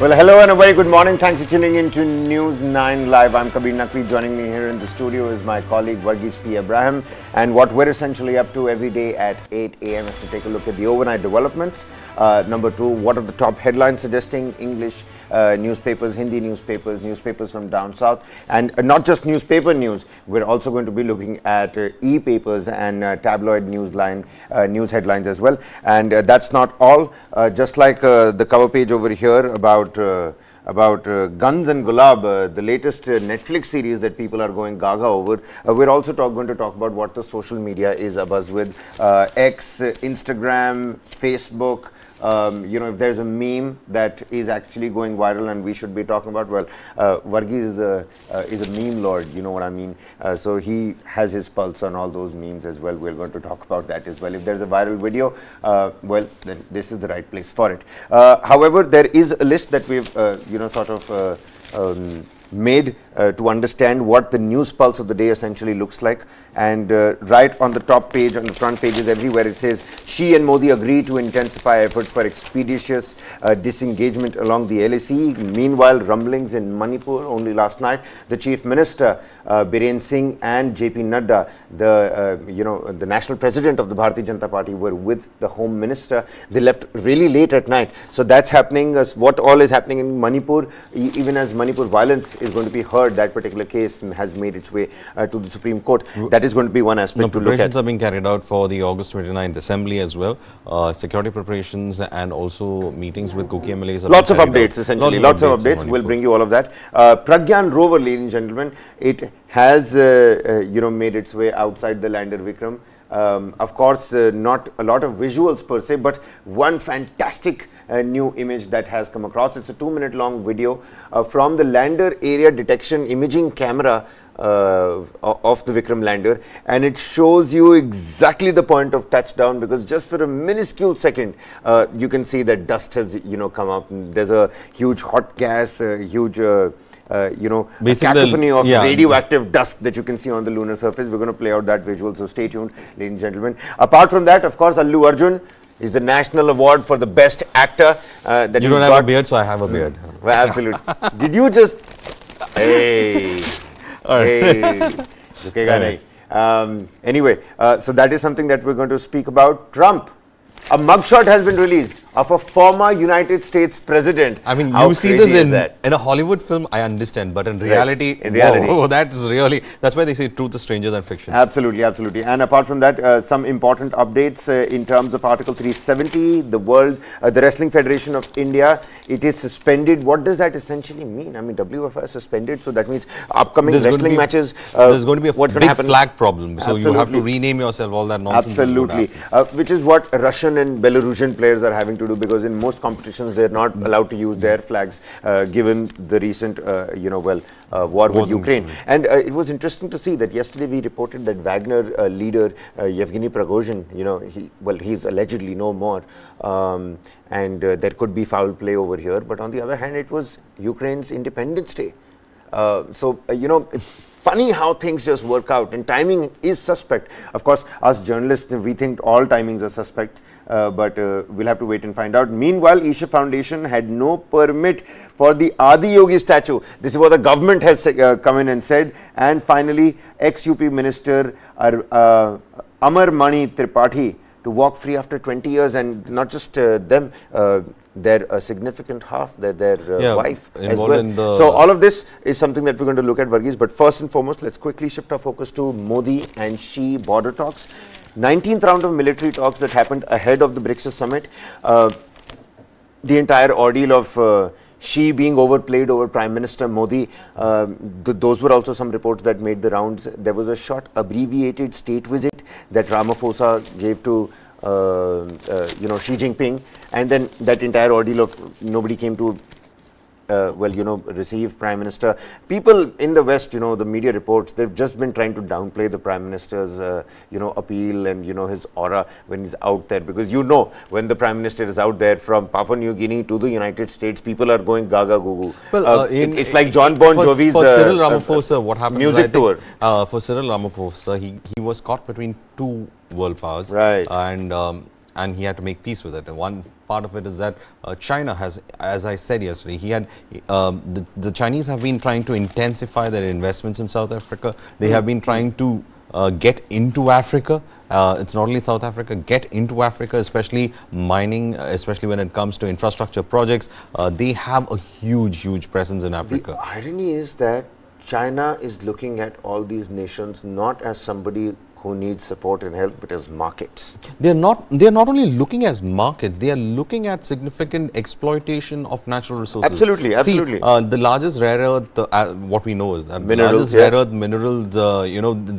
Well, hello and a very good morning. Thanks for tuning in to News 9 Live. I'm Kabir Naqvi. Joining me here in the studio is my colleague Varghese P. Abraham. And what we're essentially up to every day at 8 a.m. is to take a look at the overnight developments. Number two, what are the top headlines suggesting English newspapers, Hindi newspapers, newspapers from down south, and not just newspaper news. We're also going to be looking at e-papers and tabloid news headlines as well. And that's not all. Just like the cover page over here about Guns and Gulab, the latest Netflix series that people are going gaga over. We're also going to talk about what the social media is abuzz with. X, Instagram, Facebook. If there's a meme that is actually going viral and we should be talking about, well, Varghese is a meme lord, you know what I mean. So he has his pulse on all those memes as well. We're going to talk about that as well. If there's a viral video, well, then this is the right place for it. However, there is a list that we've, made to understand what the news pulse of the day essentially looks like. And right on the top page, on the front pages everywhere, it says Xi and Modi agree to intensify efforts for expeditious disengagement along the LAC. Meanwhile, rumblings in Manipur. Only last night, the Chief Minister Biren Singh and JP Nadda, the national president of the Bharatiya Janata Party, were with the Home Minister. They left really late at night. So that's happening. What all is happening in Manipur, even as Manipur violence is going to be heard, that particular case has made its way to the Supreme Court. That is going to be one aspect to look at. Preparations are being carried out for the August 29th Assembly as well. Security preparations and also meetings with Kuki MLAs. Lots of updates, essentially. Lots of updates. We'll bring you all of that. Pragyan rover, ladies and gentlemen, it has made its way outside the lander Vikram. Of course, not a lot of visuals per se, but one fantastic new image that has come across. It's a 2-minute long video from the lander area detection imaging camera of the Vikram lander, and it shows you exactly the point of touchdown, because just for a minuscule second you can see that dust has come up. There's a huge hot gas, a huge a cacophony of radioactive dust that you can see on the lunar surface. We're going to play out that visual, so stay tuned, ladies and gentlemen. Apart from that, of course, Allu Arjun is the national award for the best actor that you don't have a beard, so I have a beard. Well, absolutely. Did you just hey anyway, so that is something that we're going to speak about. Trump, a mugshot has been released of a former United States president. I mean, you see this in a Hollywood film, I understand, but in reality, that's why they say truth is stranger than fiction. Absolutely, absolutely. And apart from that, some important updates in terms of Article 370, the Wrestling Federation of India, it is suspended. What does that essentially mean? I mean, WFI is suspended, so that means upcoming wrestling matches. There's going to be a big flag problem, so you have to rename yourself, all that nonsense. Absolutely, which is what Russian and Belarusian players are having to do, because in most competitions they're not allowed to use their flags, given the recent war with Ukraine. And it was interesting to see that yesterday we reported that Wagner leader Yevgeny Prigozhin, he's allegedly no more, and there could be foul play over here, but on the other hand it was Ukraine's Independence Day. Funny how things just work out, and timing is suspect. Of course, us journalists, we think all timings are suspect, but we'll have to wait and find out. Meanwhile, ISHA Foundation had no permit for the Adiyogi statue. This is what the government has come in and said. And finally, ex-UP minister Amarmani Tripathi to walk free after 20 years, and not just them, their significant half, their wife as well. So all of this is something that we're going to look at, Varghese. But first and foremost, let's quickly shift our focus to Modi and Xi border talks. 19th round of military talks that happened ahead of the BRICS summit. The entire ordeal of Xi being overplayed over Prime Minister Modi, those were also some reports that made the rounds. There was a short abbreviated state visit that Ramaphosa gave to Xi Jinping, and then that entire ordeal of nobody came to receive Prime Minister. People in the West, the media reports, they've just been trying to downplay the Prime Minister's, appeal and, his aura when he's out there. Because, when the Prime Minister is out there from Papua New Guinea to the United States, people are going gaga goo. Well, it's like John Bon Jovi's for Cyril Ramaphosa, what happened music tour. For Cyril Ramaphosa, he was caught between two world powers. Right. And he had to make peace with it. And one part of it is that China has, as I said yesterday, the Chinese have been trying to intensify their investments in South Africa. They have been trying to get into Africa. It's not only South Africa, get into Africa, especially mining, especially when it comes to infrastructure projects. They have a huge presence in Africa. The irony is that China is looking at all these nations not as somebody who needs support and help, but as markets. They're not only looking as markets, they are looking at significant exploitation of natural resources. Absolutely. See, the largest rare earth, what we know is that minerals, the largest rare earth minerals,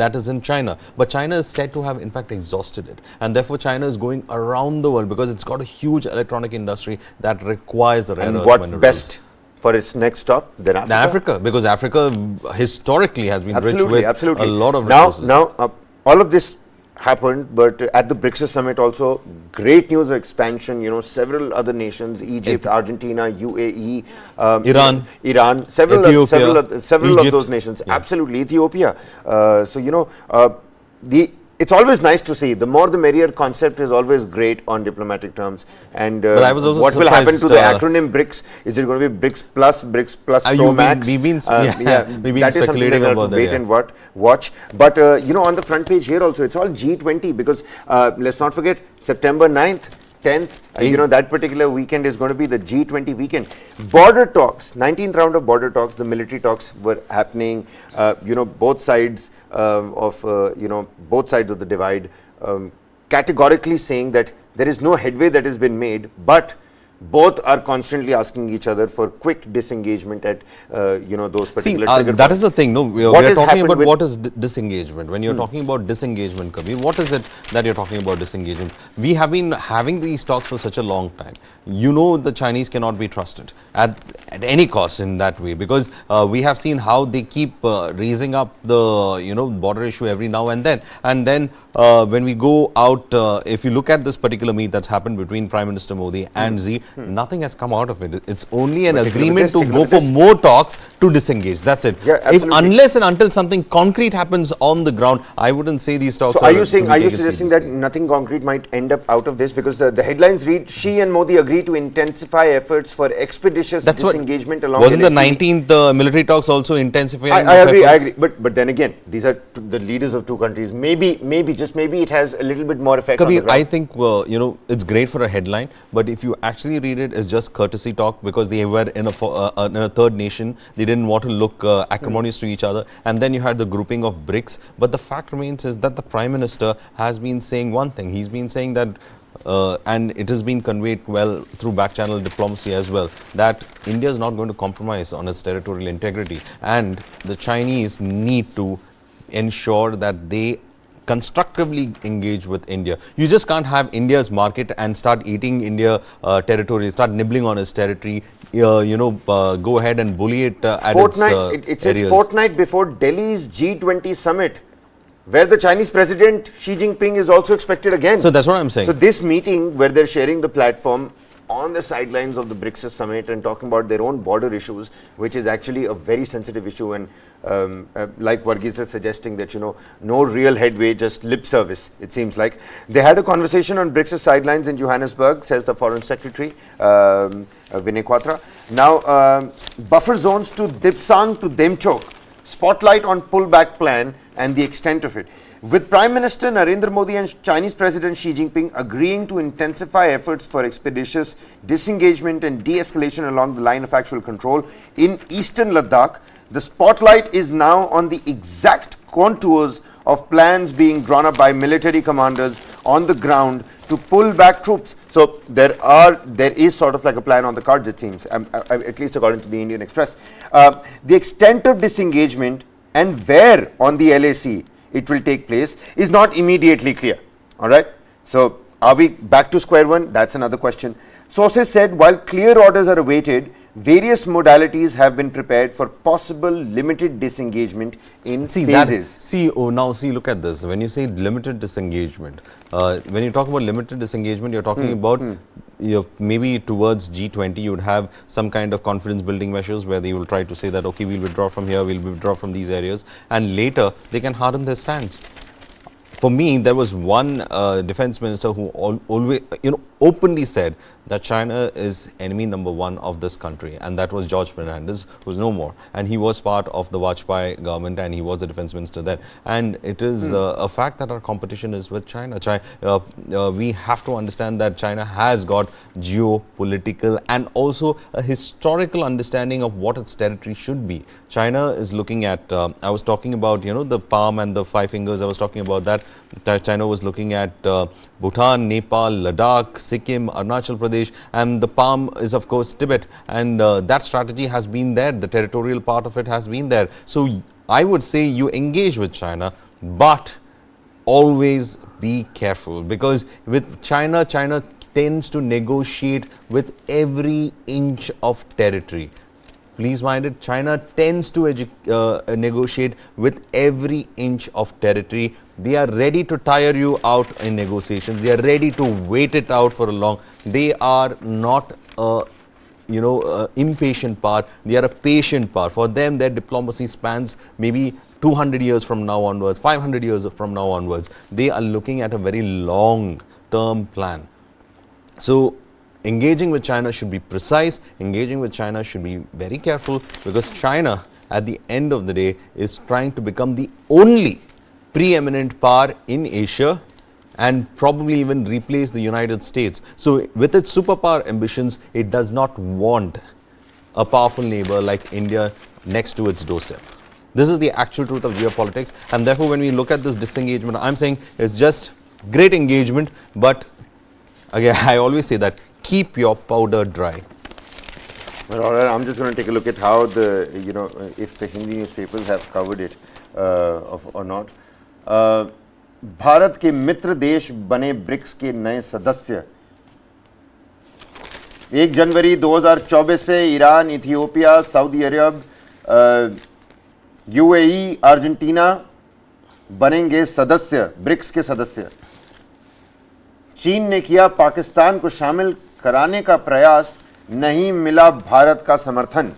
that is in China. But China is said to have in fact exhausted it. And therefore China is going around the world because it's got a huge electronic industry that requires the rare earth minerals. And what best for its next stop than Africa? Africa, because Africa historically has been rich with a lot of resources. Now, all of this happened, but at the BRICS summit also, great news of expansion. Several other nations, Egypt, Argentina, UAE, Iran, several of those nations. Yeah. Absolutely, Ethiopia. It's always nice to see. The more the merrier concept is always great on diplomatic terms. And what will happen to the acronym BRICS? Is it going to be BRICS Plus Pro Max? We've been speculating about that. Wait and watch. But on the front page here also, it's all G20 because let's not forget September 9th. 10th, that particular weekend is going to be the G20 weekend. Border talks, 19th round of border talks, the military talks were happening, both sides of the divide, categorically saying that there is no headway that has been made, but both are constantly asking each other for quick disengagement at those particular trigger that is the thing. No, we are talking about what is disengagement. When you're talking about disengagement, Kabir, what is it that you're talking about disengagement? We have been having these talks for such a long time. The Chinese cannot be trusted at any cost in that way, because we have seen how they keep raising up the border issue every now and then. And then when we go out, if you look at this particular meet that's happened between Prime Minister Modi and Xi, nothing has come out of it. It's only an agreement to go for more talks to disengage. That's it. Yeah, unless and until something concrete happens on the ground, I wouldn't say these talks. So are you suggesting that nothing concrete might end up out of this? Because the headlines read, Xi and Modi agree to intensify efforts for expeditious disengagement along wasn't the 19th military talks also intensifying? I agree. But then again, these are the leaders of two countries. Maybe it has a little bit more effect. Kabir, on the ground. I think it's great for a headline, but if you actually read it, it's just courtesy talk because they were in a third nation. They didn't want to look acrimonious to each other, and then you had the grouping of BRICS. But the fact remains is that the Prime Minister has been saying one thing. He's been saying that, and it has been conveyed well through back-channel diplomacy as well, that India is not going to compromise on its territorial integrity, and the Chinese need to ensure that they constructively engage with India. You just can't have India's market and start eating India territory, start nibbling on its territory, go ahead and bully it at its areas. Fortnight before Delhi's G20 summit, where the Chinese President Xi Jinping is also expected again. So that's what I'm saying. So this meeting where they're sharing the platform on the sidelines of the BRICS summit and talking about their own border issues, which is actually a very sensitive issue, and like Varghese is suggesting that no real headway, just lip service, it seems like. They had a conversation on BRICS sidelines in Johannesburg, says the Foreign Secretary Vinay Quatra. Now buffer zones to Dipsang to Demchok, spotlight on pullback plan and the extent of it. With Prime Minister Narendra Modi and Chinese President Xi Jinping agreeing to intensify efforts for expeditious disengagement and de-escalation along the line of actual control in eastern Ladakh, the spotlight is now on the exact contours of plans being drawn up by military commanders on the ground to pull back troops. So there is sort of like a plan on the cards, it seems, at least according to the Indian Express. The extent of disengagement and where on the LAC it will take place is not immediately clear. All right. So are we back to square one? That's another question. Sources said while clear orders are awaited, various modalities have been prepared for possible limited disengagement in phases. Look at this. When you say limited disengagement, when you talk about limited disengagement, you're talking about maybe towards G20, you would have some kind of confidence building measures where they will try to say that, okay, we'll withdraw from here, we'll withdraw from these areas, and later they can harden their stance. for me, there was one defense minister who always, openly said that China is enemy number one of this country, and that was George Fernandez, who's no more. And he was part of the Vajpayee government, and he was the defense minister then. And it is a fact that our competition is with China. We have to understand that China has got geopolitical and also a historical understanding of what its territory should be. China is looking at, I was talking about, the palm and the five fingers, I was talking about that. China was looking at Bhutan, Nepal, Ladakh, Sikkim, Arunachal Pradesh, and the palm is of course Tibet, and that strategy has been there, the territorial part of it has been there. So I would say you engage with China, but always be careful, because with China, China tends to negotiate with every inch of territory. Please mind it, China tends to negotiate with every inch of territory. They are ready to tire you out in negotiations. They are ready to wait it out for a long. They are not impatient power. They are a patient power. For them, their diplomacy spans maybe 200 years from now onwards, 500 years from now onwards. They are looking at a very long-term plan. So engaging with China should be precise, engaging with China should be very careful, because China at the end of the day is trying to become the only preeminent power in Asia and probably even replace the United States. So with its superpower ambitions, it does not want a powerful neighbor like India next to its doorstep. This is the actual truth of geopolitics, and therefore when we look at this disengagement, I'm saying it's just great engagement, but again, I always say that keep your powder dry. Well, all right, I'm just going to take a look at how the, if the Hindi newspapers have covered it or not. Bharat के मित्र देश बने BRICS के नए सदस्य। 1 जनवरी 2024 से Iran, Ethiopia, Saudi अरब, UAE, Argentina बनेंगे सदस्य, BRICS के सदस्य। चीन ने किया पाकिस्तान को शामिल कराने का प्रयास, नहीं मिला भारत का समर्थन।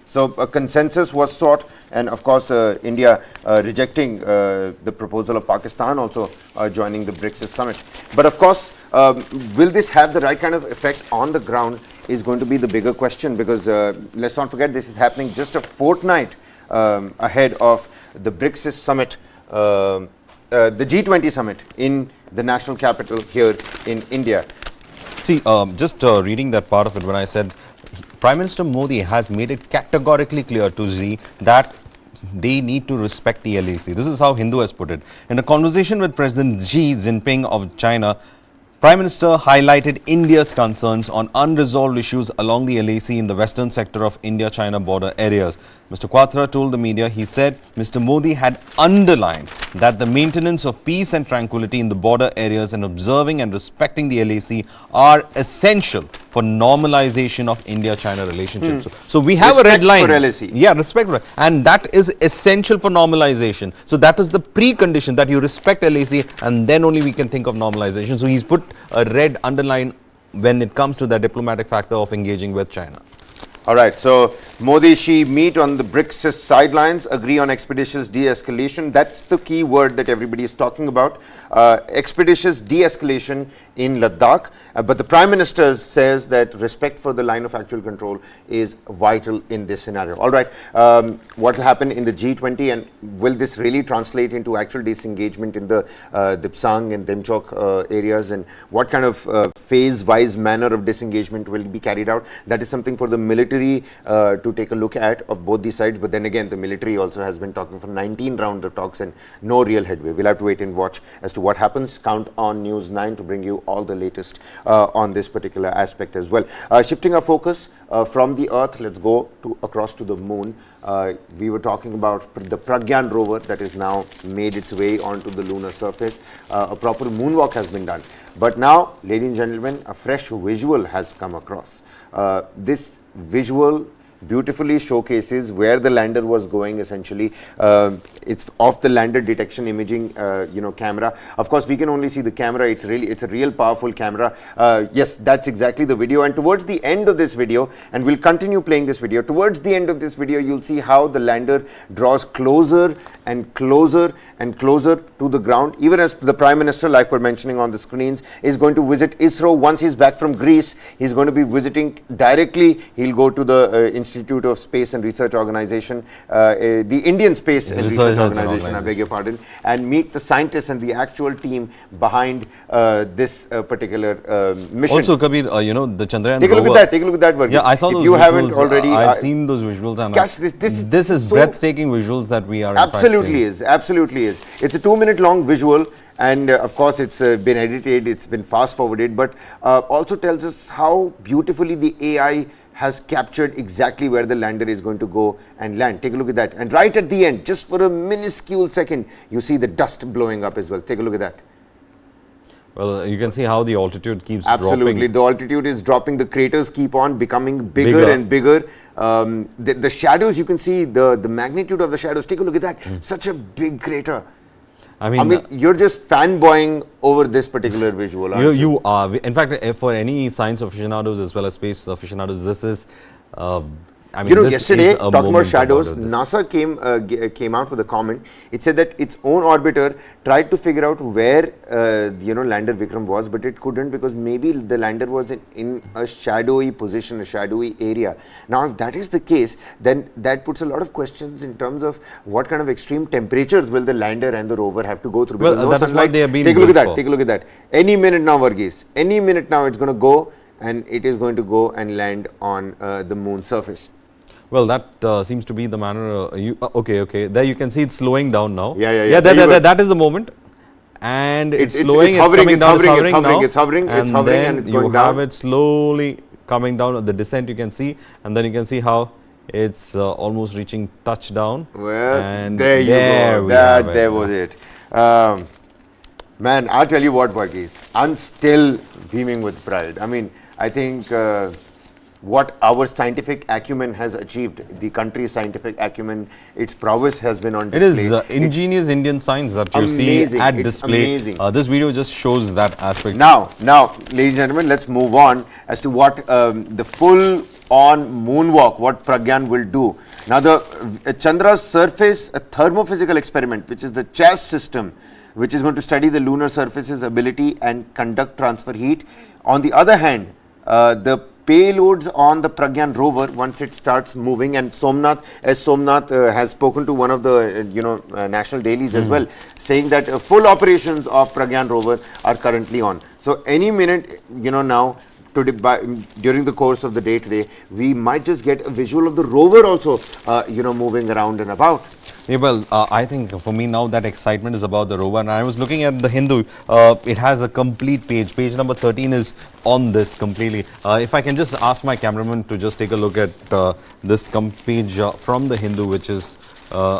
So a consensus was sought, and of course India rejecting the proposal of Pakistan also joining the BRICS summit. But of course, will this have the right kind of effect on the ground is going to be the bigger question, because let's not forget, this is happening just a fortnight ahead of the BRICS summit, the G20 summit in the national capital here in India. See, just reading that part of it, when I said Prime Minister Modi has made it categorically clear to Xi that they need to respect the LAC. This is how Hindu has put it. In a conversation with President Xi Jinping of China, Prime Minister highlighted India's concerns on unresolved issues along the LAC in the western sector of India-China border areas. Mr. Quatra told the media, he said Mr. Modi had underlined that the maintenance of peace and tranquility in the border areas and observing and respecting the LAC are essential for normalization of India-China relationships. So we have respect a red line. For LAC. Yeah, respect for it. And that is essential for normalization. So that is the precondition, that you respect LAC, and then only we can think of normalization. So he's put a red underline when it comes to the diplomatic factor of engaging with China. All right, so Modi, Xi meet on the BRICS sidelines, agree on expeditious de-escalation. That's the key word that everybody is talking about. Expeditious de-escalation in Ladakh. But the Prime Minister says that respect for the line of actual control is vital in this scenario. All right, what will happen in the G20, and will this really translate into actual disengagement in the Dipsang and Demchok areas, and what kind of phase-wise manner of disengagement will be carried out? That is something for the military to take a look at of both these sides. But then again, the military also has been talking for 19 rounds of talks and no real headway. We'll have to wait and watch as to what happens. Count on News 9 to bring you all the latest on this particular aspect as well. Shifting our focus from the Earth, let's go across to the moon. We were talking about the Pragyan rover that has now made its way onto the lunar surface. A proper moonwalk has been done. But now, ladies and gentlemen, a fresh visual has come across. This visual beautifully showcases where the lander was going essentially. It's off the lander detection imaging, camera. Of course, we can only see the camera. It's a real powerful camera. Yes, that's exactly the video. And towards the end of this video, and we'll continue playing this video, towards the end of this video, you'll see how the lander draws closer and closer and closer to the ground. Even as the Prime Minister, like we're mentioning on the screens, is going to visit ISRO. Once he's back from Greece, he's going to be visiting directly. He'll go to the Institute of Space and Research Organization, the Indian Space and Research Organization, I beg your pardon, and meet the scientists and the actual team behind this particular mission. Also, Kabir, the Chandrayaan Take a look rover, at that. Take a look at that, Varghese. Yeah, I saw those if you visuals. haven't already, I've seen those visuals, and gosh, this is so breathtaking visuals that we are absolutely is. Absolutely is. It's a 2-minute long visual. And of course, it's been edited, it's been fast forwarded, but also tells us how beautifully the AI has captured exactly where the lander is going to go and land. Take a look at that. And right at the end, just for a minuscule second, you see the dust blowing up as well. Take a look at that. Well, you can see how the altitude keeps Absolutely. dropping. The altitude is dropping. The craters keep on becoming bigger and bigger. The shadows, you can see the magnitude of the shadows. Take a look at that. Such a big crater. I mean, you're just fanboying over this particular visual. You are. In fact, for any science aficionados as well as space aficionados, this is. Yesterday, talking about shadows, NASA came out with a comment. It said that its own orbiter tried to figure out where lander Vikram was, but it couldn't because maybe the lander was in a shadowy position, a shadowy area. Now, if that is the case, then that puts a lot of questions in terms of what kind of extreme temperatures will the lander and the rover have to go through. Well, that is why they have been. Take a look at that. Take a look at that. Any minute now, Varghese. Any minute now, it's going to go, and it is going to go and land on the moon's surface. Well, that seems to be the manner. Okay. There you can see it's slowing down now. Yeah. That is the moment. And it's slowing, it's hovering, it's hovering, it's hovering, and it's going down. You have it slowly coming down. The descent you can see, and then you can see how it's almost reaching touchdown. Well, and there you go. There was it. Man, I'll tell you what, Varghese, I'm still beaming with pride. I mean, I think what our scientific acumen has achieved, the country's scientific acumen, its prowess has been on display. It is ingenious Indian science that you see at display. This video just shows that aspect. Now, ladies and gentlemen, let's move on as to what the full-on moonwalk, what Pragyan will do. Now, the Chandra's surface, a thermophysical experiment, which is the CHAS system, which is going to study the lunar surface's ability and conduct transfer heat. On the other hand, the payloads on the Pragyan rover, once it starts moving, and Somnath has spoken to one of the national dailies as well, saying that full operations of Pragyan rover are currently on. So any minute, now during the course of the day today, we might just get a visual of the rover also, moving around and about. Yeah, well, I think for me now that excitement is about the rover, and I was looking at the Hindu. It has a complete page. Page number 13 is on this completely. If I can just ask my cameraman to just take a look at this page from the Hindu, which is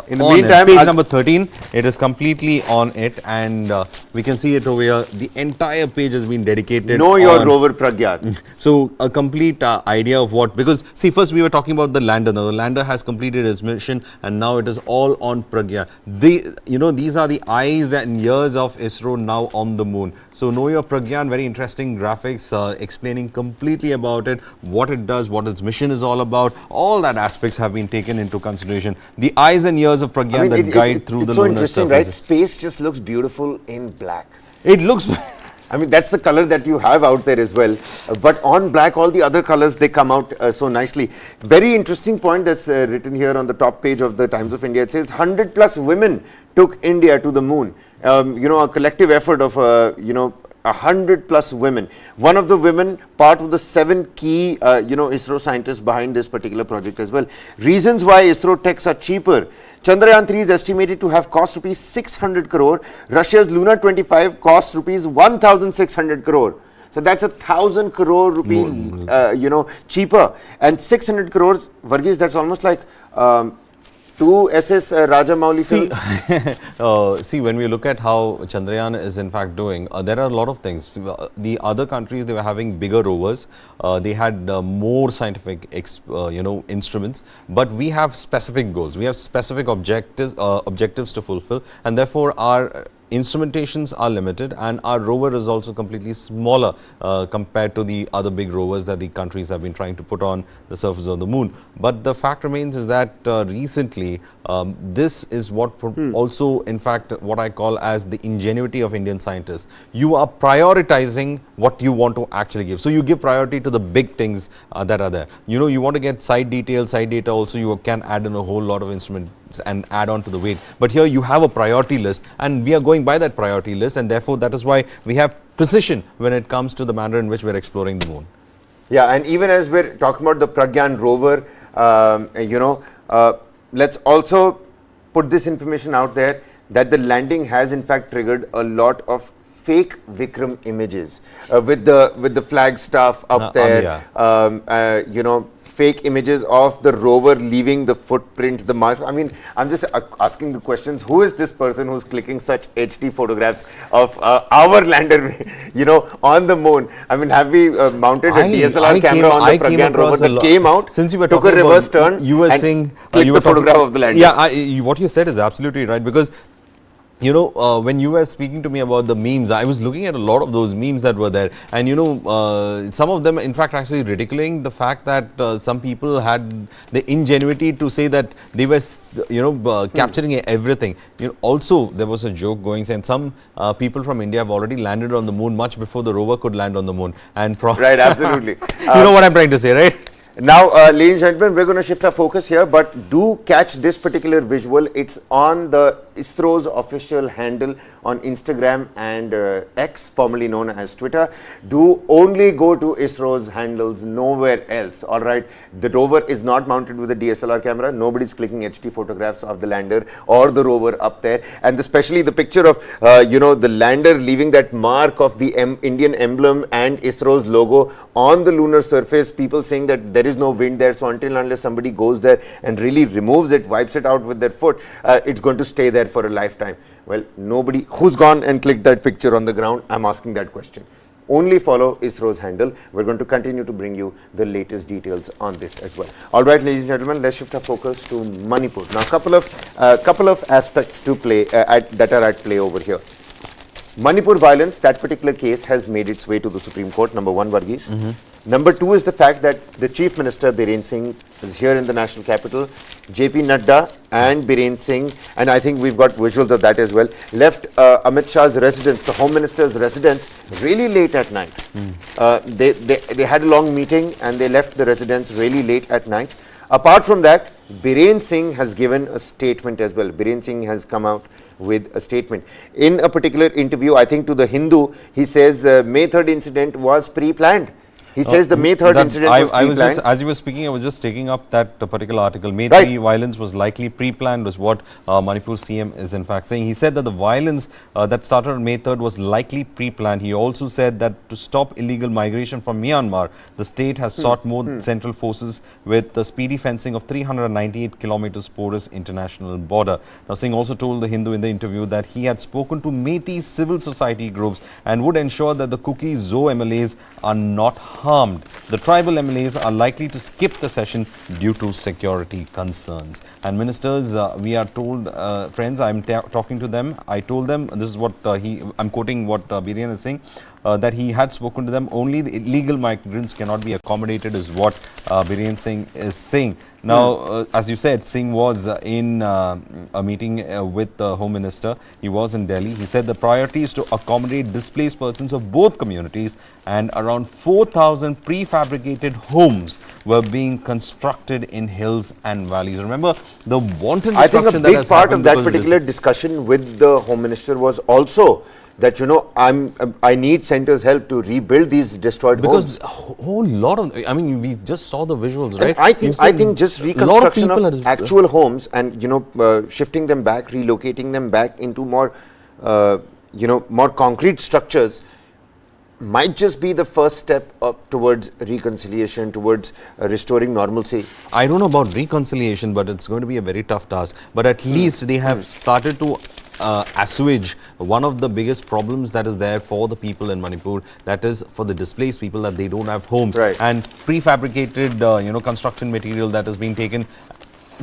in the meantime, page number 13. It is completely on it, and we can see it over here. The entire page has been dedicated. Know your rover, Pragyan. So a complete idea of what, because see, first we were talking about the lander. Now the lander has completed its mission, and now it is all on Pragyan. These are the eyes and ears of ISRO now on the moon. So know your Pragyan. Very interesting graphics explaining completely about it, what it does, what its mission is all about. All that aspects have been taken into consideration. The eyes and years of Pragyan that guide through the lunar surface. Right? Space just looks beautiful in black. It looks. I mean, that's the color that you have out there as well. But on black, all the other colors, they come out so nicely. Very interesting point that's written here on the top page of the Times of India. It says 100+ women took India to the moon. A collective effort of 100+ women. One of the women, part of the 7 key, ISRO scientists behind this particular project as well. Reasons why ISRO techs are cheaper. Chandrayaan 3 is estimated to have cost rupees 600 crore. Russia's Lunar 25 cost rupees 1,600 crore. So that's 1,000 crore rupee, cheaper. And 600 crores, Varghese, that's almost like to SS Rajamouli films? See, when we look at how Chandrayaan is in fact doing, there are a lot of things. The other countries, they were having bigger rovers. They had more scientific, instruments. But we have specific goals. We have specific objectives to fulfill, and therefore our instrumentations are limited, and our rover is also completely smaller compared to the other big rovers that the countries have been trying to put on the surface of the moon. But the fact remains is that recently this is what also in fact what I call as the ingenuity of Indian scientists. You are prioritizing what you want to actually give. So you give priority to the big things that are there. You want to get side details, side data also, you can add in a whole lot of instruments and add on to the weight. But here you have a priority list, and we are going by that priority list, and therefore that is why we have precision when it comes to the manner in which we are exploring the moon. Yeah, and even as we're talking about the Pragyan rover, let's also put this information out there that the landing has in fact triggered a lot of fake Vikram images with the flag stuff up there, fake images of the rover leaving the footprint, the marks. I mean, I'm just asking the questions. Who is this person who's clicking such HD photographs of our lander, on the moon? I mean, have we mounted a DSLR camera on the Pragyan rover that came out, since you were took a reverse turn, you were saying, clicked the photograph of the lander? Yeah, what you said is absolutely right, because when you were speaking to me about the memes, I was looking at a lot of those memes that were there, and some of them in fact actually ridiculing the fact that some people had the ingenuity to say that they were capturing everything. Also there was a joke going saying some people from India have already landed on the moon much before the rover could land on the moon, and right, absolutely. You know what I'm trying to say, right? Now, ladies and gentlemen, we're going to shift our focus here, but do catch this particular visual. It's on the ISRO's official handle on Instagram and X, formerly known as Twitter. Do only go to ISRO's handles, nowhere else. All right, the rover is not mounted with a DSLR camera. Nobody's clicking HD photographs of the lander or the rover up there, and especially the picture of the lander leaving that mark of the Indian emblem and ISRO's logo on the lunar surface. People saying that there is no wind there, so until and unless somebody goes there and really removes it, wipes it out with their foot, it's going to stay there for a lifetime. Well, nobody who's gone and clicked that picture on the ground, I'm asking that question. Only follow ISRO's handle. We're going to continue to bring you the latest details on this as well. All right, ladies and gentlemen, let's shift our focus to Manipur. Now, couple of aspects to play that are at play over here. Manipur violence, that particular case has made its way to the Supreme Court, number one, Varghese. Number two is the fact that the Chief Minister, Biren Singh, is here in the national capital. JP Nadda and Biren Singh, and I think we've got visuals of that as well, left Amit Shah's residence, the Home Minister's residence, really late at night. They had a long meeting and they left the residence really late at night. Apart from that, Biren Singh has given a statement as well. Biren Singh has come out with a statement. In a particular interview, I think to the Hindu, he says May 3rd incident was pre-planned. He says the May 3rd incident was pre-planned. As you were speaking, I was just taking up that particular article. May 3 violence was likely pre-planned, was what Manipur CM is in fact saying. He said that the violence that started on May 3rd was likely pre-planned. He also said that to stop illegal migration from Myanmar, the state has sought more central forces with the speedy fencing of 398 kilometers porous international border. Now, Singh also told the Hindu in the interview that he had spoken to Metis civil society groups and would ensure that the Kuki Zo MLAs are not harmed. The tribal MLAs are likely to skip the session due to security concerns. And ministers, we are told, friends, I'm talking to them. I told them, this is what I'm quoting what Biren is saying, that he had spoken to them. Only the illegal migrants cannot be accommodated is what Biren Singh is saying. Now, as you said, Singh was in a meeting with the Home Minister. He was in Delhi. He said the priority is to accommodate displaced persons of both communities, and around 4,000 prefabricated homes were being constructed in hills and valleys. Remember the wanton destruction. I think a big part of that particular discussion with the Home Minister was also that I need centre's help to rebuild these destroyed homes. Because a whole lot of, I mean, we just saw the visuals, right? And I think just reconstruction of actual homes and shifting them back, relocating them back into more more concrete structures might just be the first step up towards reconciliation, towards restoring normalcy? I don't know about reconciliation, but it's going to be a very tough task. But at least they have started to assuage one of the biggest problems that is there for the people in Manipur, that is for the displaced people, that they don't have homes. Right. And prefabricated, construction material that has been taken,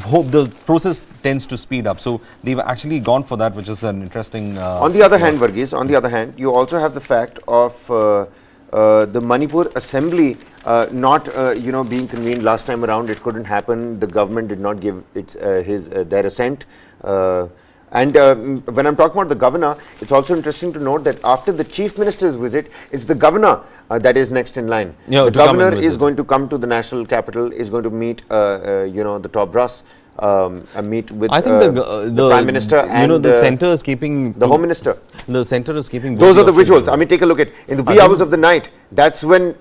hope the process tends to speed up. So they've actually gone for that, which is an interesting... on the other hand, Varghese, on the other hand, you also have the fact of the Manipur Assembly not being convened last time around. It couldn't happen. The government did not give their assent. When I'm talking about the governor, it's also interesting to note that after the chief minister's visit, it's the governor that is next in line. The governor is going to come to the national capital, is going to meet the top brass, meet with the prime minister and the center is keeping the home minister. The center is keeping. Those are the visuals. I mean, take a look at in the wee hours of the night. That's when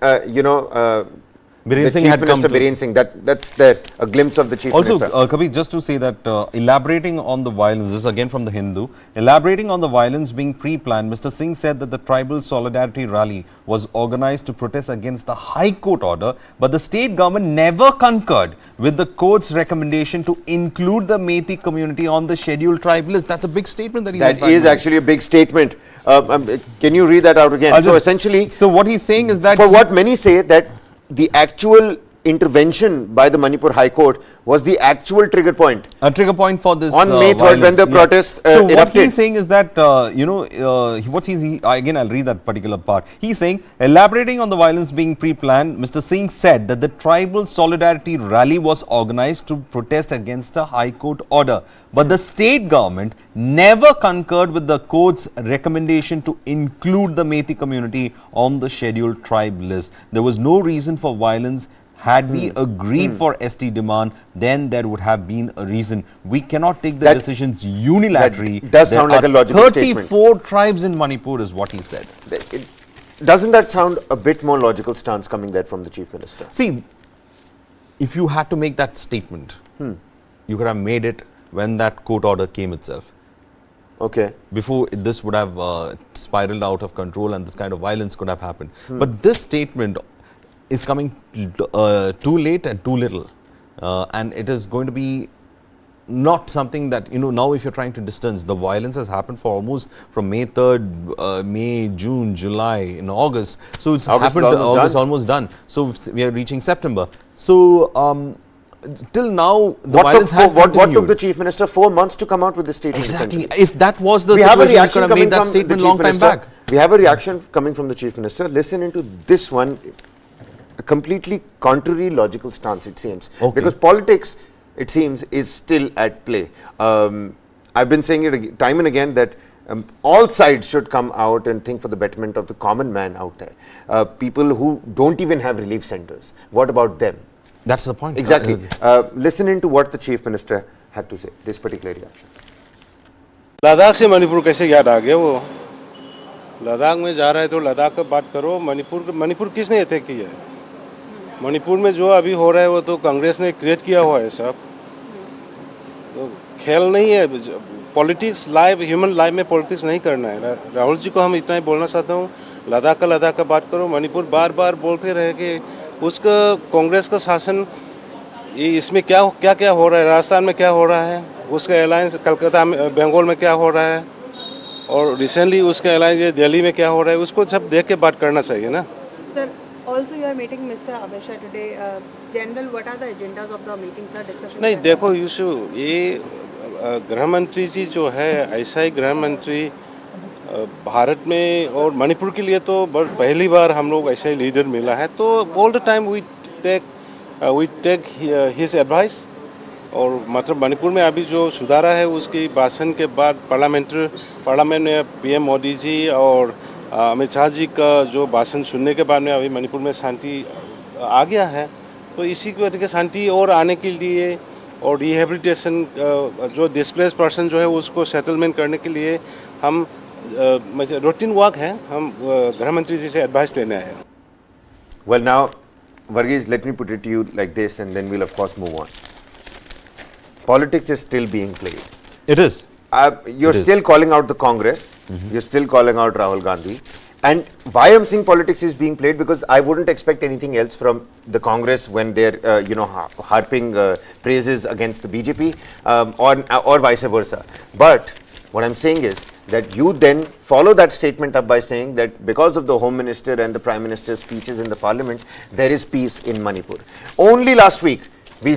Biren Singh had come to Biren Singh. That's a glimpse of the chief minister. Also, Kabir, just to say that elaborating on the violence, this is again from the Hindu, elaborating on the violence being pre-planned, Mr. Singh said that the tribal solidarity rally was organized to protest against the High Court order, but the state government never concurred with the court's recommendation to include the Methi community on the scheduled tribe list. That's a big statement that he's That is actually a big statement. Can you read that out again? So essentially, so what he's saying is that for what many say that the actual intervention by the Manipur High Court was the actual trigger point. A trigger point for this on May 3rd when the protest So erupted. what he's saying is that, again I'll read that particular part. He's saying, elaborating on the violence being pre-planned, Mr. Singh said that the tribal solidarity rally was organized to protest against a High Court order. But the state government never concurred with the court's recommendation to include the Methi community on the scheduled tribe list. There was no reason for violence. Had we agreed for ST demand, then there would have been a reason. We cannot take the decisions unilaterally. That does sound like a logical 34 statement. tribes in Manipur is what he said. Doesn't that sound a bit more logical stance coming there from the chief minister? See, if you had to make that statement, you could have made it when that court order came itself. Okay. Before this would have spiraled out of control and this kind of violence could have happened. But this statement is coming too late and too little, and it is going to be not something that, now if you're trying to distance, the violence has happened for almost from May 3rd, May, June, July, in August. So it's happened, August almost done. So we are reaching September. So till now, the violence has continued. What took the chief minister 4 months to come out with this statement? Exactly. If that was the situation, we could have made that statement long time back. We have a reaction coming from the chief minister. Listen into this one. A completely contrary logical stance, it seems. Because politics, it seems, is still at play. I've been saying it time and again that all sides should come out and think for the betterment of the common man out there. People who don't even have relief centers. What about them? That's the point. Exactly. Listen into what the chief minister had to say, this particular reaction. Ladakh से मणिपुर कैसे याद आ गया? वो लद्दाख में जा रहा है तो लद्दाख का बात करो. मणिपुर किसने अटैक किया है? मणिपुर में जो अभी हो रहा है वो तो कांग्रेस ने क्रिएट किया हुआ है सब. तो खेल नहीं है. पॉलिटिक्स लाइव, ह्यूमन लाइफ में पॉलिटिक्स नहीं करना है. राहुल जी को हम इतना ही बोलना चाहता हूँ, लद्दाख का बात करो. मणिपुर बार बार बोलते रहे कि उसका कांग्रेस का शासन, ये इसमें क्या हो रहा है, राजस्थान में क्या हो रहा है, उसका अलायंस कलकत्ता में, बंगाल में क्या हो रहा है, और रिसेंटली उसका अलायंस दिल्ली में क्या हो रहा है, उसको सब देख के बात करना चाहिए ना. Sir, also you are meeting Mr. Abhisha today. General, what are the agendas of the meeting, sir? Discussion. नहीं, देखो यूसु, ये गृह मंत्री जी जो है, ऐसा ही गृह मंत्री भारत में और मणिपुर के लिए तो पहली बार हम लोग ऐसा ही लीडर मिला है. तो all the time we take his advice. और मतलब मणिपुर में अभी जो सुधारा है उसकी भाषण के बाद पार्लियामेंट में PM मोदी जी और अमित शाह जी का जो भाषण सुनने के बाद में अभी मणिपुर में शांति आ गया है. तो इसी की वजह से शांति और आने के लिए और रिहेबिलिटेशन जो डिस्प्लेस पर्सन जो है उसको सेटलमेंट करने के लिए हम रूटीन वर्क है, हम गृह मंत्री जी से एडवाइस लेने आए हैं. Well, now, Varghese, let me put it to you like this, and then we'll of course move on. Politics is still being played. It is. You're still calling out the Congress. You're still calling out Rahul Gandhi, And why I'm saying politics is being played, because I wouldn't expect anything else from the Congress when they're, harping praises against the BJP, or vice versa. But what I'm saying is that you then follow that statement up by saying that because of the Home Minister and the Prime Minister's speeches in the Parliament, there is peace in Manipur. Only last week, we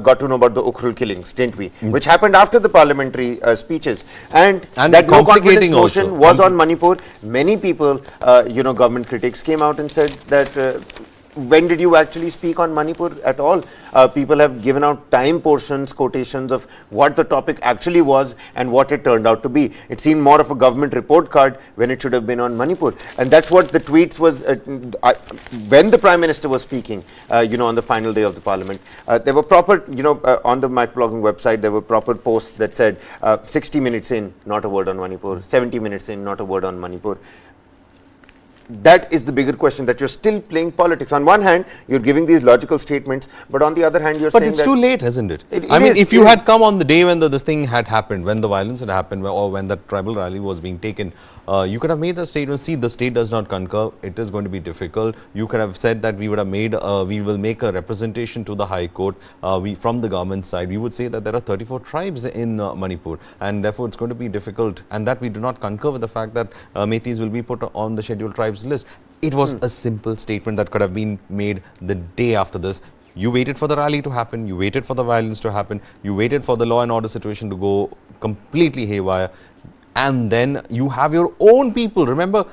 got to know about the Ukhrul killings, didn't we? Which happened after the parliamentary speeches. And that no confidence motion was on Manipur. Many people, government critics came out and said that when did you actually speak on Manipur at all? People have given out time portions, quotations of what the topic actually was and what it turned out to be. It seemed more of a government report card when it should have been on Manipur. And that's what the tweets was, when the Prime Minister was speaking, on the final day of the Parliament. There were proper, on the microblogging website, there were proper posts that said 60 minutes in, not a word on Manipur, 70 minutes in, not a word on Manipur. That is the bigger question, that you're still playing politics. On one hand, you're giving these logical statements, but on the other hand, you're saying that... But it's too late, isn't it? I mean, if you had come on the day when this thing had happened, when the violence had happened, or when the tribal rally was being taken, you could have made the statement, see, the state does not concur, it is going to be difficult. You could have said that we would have made, we will make a representation to the High Court, from the government side. We would say that there are 34 tribes in Manipur, and therefore it's going to be difficult, and that we do not concur with the fact that Metis will be put on the scheduled tribes list. It was a simple statement that could have been made the day after this. You waited for the rally to happen, you waited for the violence to happen, you waited for the law and order situation to go completely haywire, and then you have your own people. Remember,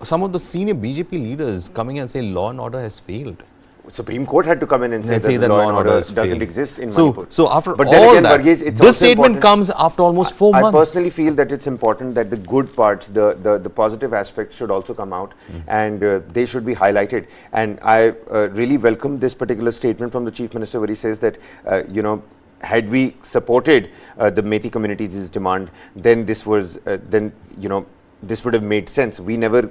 some of the senior BJP leaders coming and say law and order has failed. Supreme Court had to come in and say that the law and order doesn't exist in Manipur. So after but all again, that, Varghese, it's this statement comes after almost 4 months. I personally feel that it's important that the good parts, the positive aspects should also come out, and they should be highlighted. And I really welcome this particular statement from the Chief Minister, where he says that, had we supported the Metis community's demand, then this was, this would have made sense. We never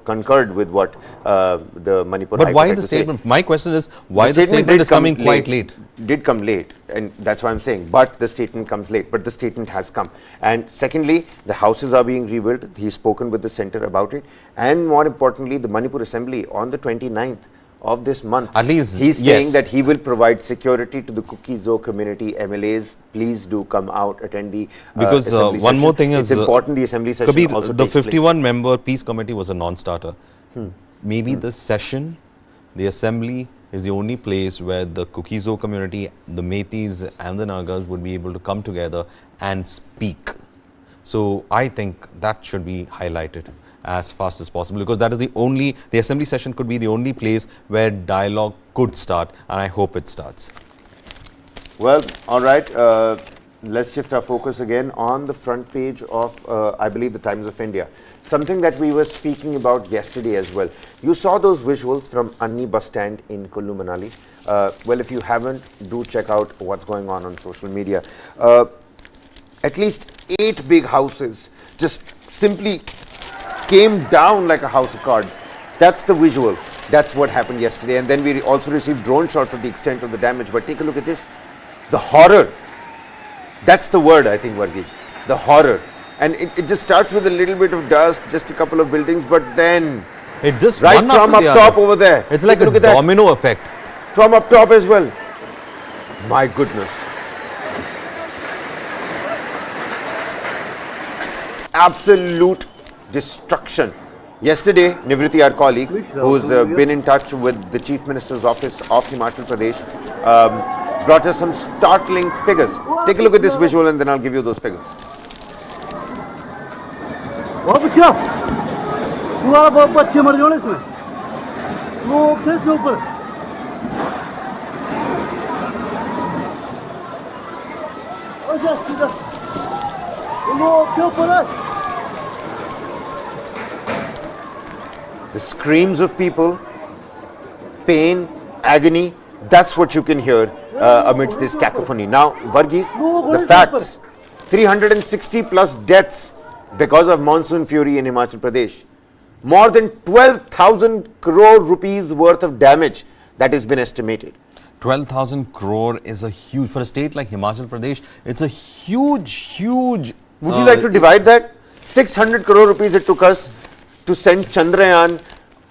concurred with what the Manipur High Court. But why the statement? My question is, why the statement is coming quite late? Did come late, and that's why I'm saying, but the statement comes late, but the statement has come. And secondly, the houses are being rebuilt. He's spoken with the centre about it. And more importantly, the Manipur Assembly on the 29th of this month, at least he's saying that he will provide security to the Kuki-Zo community. MLAs, please do come out, attend the because assembly one session. more thing is it's important the assembly session Kabir, also the takes place. 51-member peace committee was a non-starter. Maybe this session, the assembly, is the only place where the Kuki-Zo community, the Metis and the Nagas would be able to come together and speak. So I think that should be highlighted as fast as possible, because that is the assembly session could be the only place where dialogue could start, and I hope it starts. Well, all right, let's shift our focus again on the front page of, I believe, the Times of India. Something that we were speaking about yesterday as well. You saw those visuals from Anni bus stand in Kullu, Manali. Well, if you haven't, do check out what's going on social media. At least 8 big houses just simply came down like a house of cards. That's the visual. That's what happened yesterday. And then we also received drone shots of the extent of the damage. But take a look at this. The horror. That's the word, I think, Varghese. The horror. And it just starts with a little bit of dust, just a couple of buildings, but then it just right from up top over there. It's like a domino effect. From up top as well. My goodness. Absolute destruction. Yesterday, Nivriti, our colleague, who's been in touch with the Chief Minister's office of Himachal Pradesh, brought us some startling figures. Take a look at this visual and then I'll give you those figures. The screams of people, pain, agony, that's what you can hear amidst this cacophony. Now, Varghese, the facts, 360 plus deaths because of monsoon fury in Himachal Pradesh. More than 12,000 crore rupees worth of damage that has been estimated. 12,000 crore is a huge, for a state like Himachal Pradesh, it's a huge. Would you like to divide that? 600 crore rupees it took us to send Chandrayaan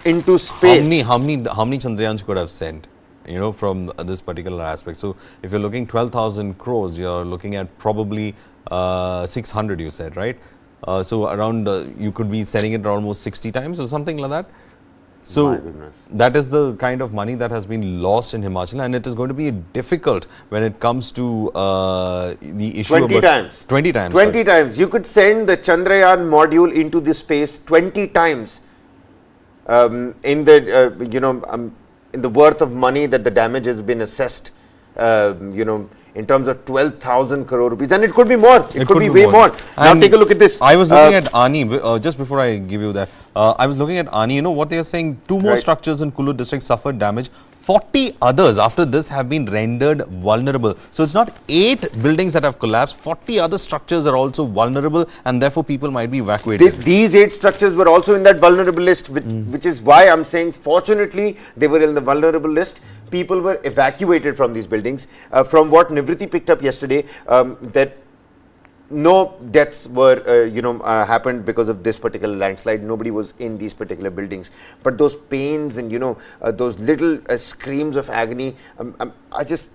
into space. How many Chandrayans could have sent, you know, from this particular aspect? So if you're looking 12,000 crores, you're looking at probably 600, you said, right? So around, you could be sending it almost 60 times or something like that. So My goodness. that is the kind of money that has been lost in Himachal, and it is going to be difficult when it comes to the issue 20 about times. 20 times. 20 times. You could send the Chandrayaan module into the space 20 times in the, in the worth of money that the damage has been assessed, in terms of 12,000 crore rupees. And it could be more. It could be way more. Now And take a look at this. I was looking at Ani, just before I give you that, I was looking at Ani, you know what they are saying, 2 more Right. structures in Kullu district suffered damage. 40 others after this have been rendered vulnerable. So it's not 8 buildings that have collapsed, 40 other structures are also vulnerable, and therefore people might be evacuated. These 8 structures were also in that vulnerable list, which is why I'm saying fortunately they were in the vulnerable list. People were evacuated from these buildings. From what Nivriti picked up yesterday, that no deaths were, happened because of this particular landslide. Nobody was in these particular buildings. But those pains and, those little screams of agony, I just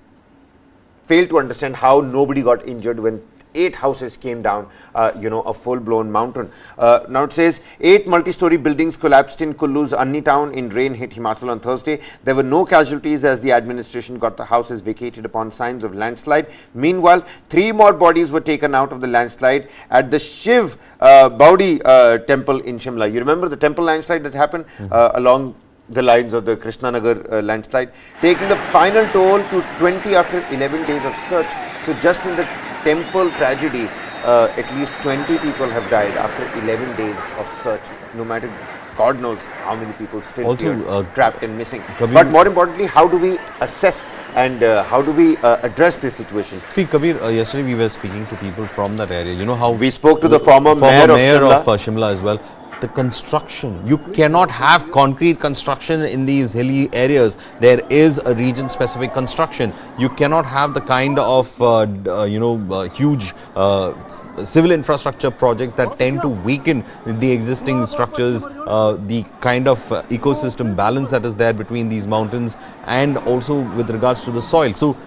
fail to understand how nobody got injured when 8 houses came down, a full-blown mountain. Now it says 8 multi-story buildings collapsed in Kullu's Anni town in rain hit Himachal on Thursday. There were no casualties as the administration got the houses vacated upon signs of landslide. Meanwhile, 3 more bodies were taken out of the landslide at the Shiv Baudi temple in Shimla. You remember the temple landslide that happened along the lines of the Krishnanagar landslide, taking the final toll to 20 after 11 days of search. So just in the temple tragedy, at least 20 people have died after 11 days of search. No matter, God knows how many people still Also, feared, trapped and missing. Kabir, But more importantly, how do we assess and how do we address this situation? See, Kabir, yesterday we were speaking to people from that area. You know how We spoke to the former mayor of Shimla as well. The construction, you cannot have concrete construction in these hilly areas. There is a region specific construction. You cannot have the kind of huge civil infrastructure project that tend to weaken the existing structures, the kind of ecosystem balance that is there between these mountains, and also with regards to the soil. So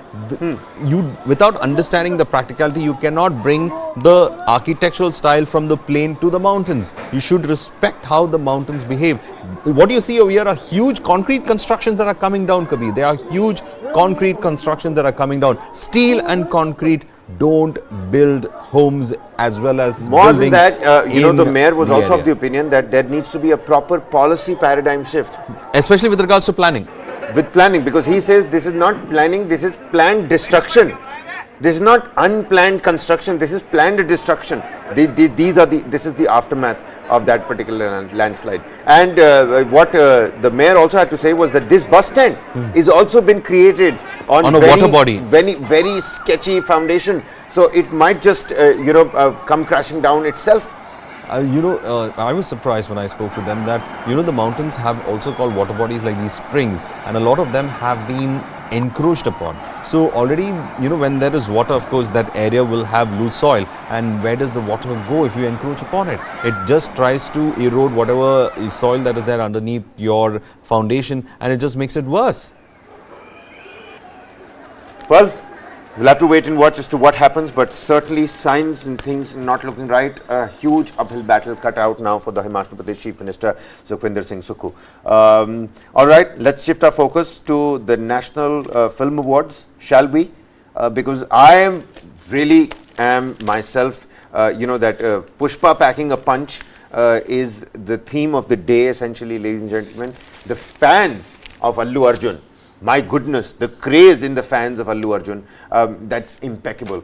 you, without understanding the practicality, you cannot bring the architectural style from the plain to the mountains. You should respect how the mountains behave. What you see over here are huge concrete constructions that are coming down, Kabir. They are huge concrete constructions that are coming down. Steel and concrete don't build homes as well as More than buildings. that, the mayor was also area. of the opinion that there needs to be a proper policy paradigm shift. Especially with regards to planning. With planning, because he says this is not planning, this is planned destruction. This is not unplanned construction, this is planned destruction. This is the aftermath of that particular landslide. And what the mayor also had to say was that this bus stand is also been created on a water body. very sketchy foundation. So it might just come crashing down itself. I was surprised when I spoke to them that, the mountains have also called water bodies like these springs, and a lot of them have been encroached upon. So already, when there is water, of course, that area will have loose soil. And where does the water go if you encroach upon it? It just tries to erode whatever soil that is there underneath your foundation, and it just makes it worse. Well, we'll have to wait and watch as to what happens, but certainly signs and things not looking right. A huge uphill battle cut out now for the Himachal Pradesh Chief Minister Sukhwinder Singh Sukhu. All right, let's shift our focus to the National Film Awards, shall we? Because I am myself, that Pushpa packing a punch is the theme of the day, essentially, ladies and gentlemen. The fans of Allu Arjun, my goodness, the craze in the fans of Allu Arjun, that's impeccable.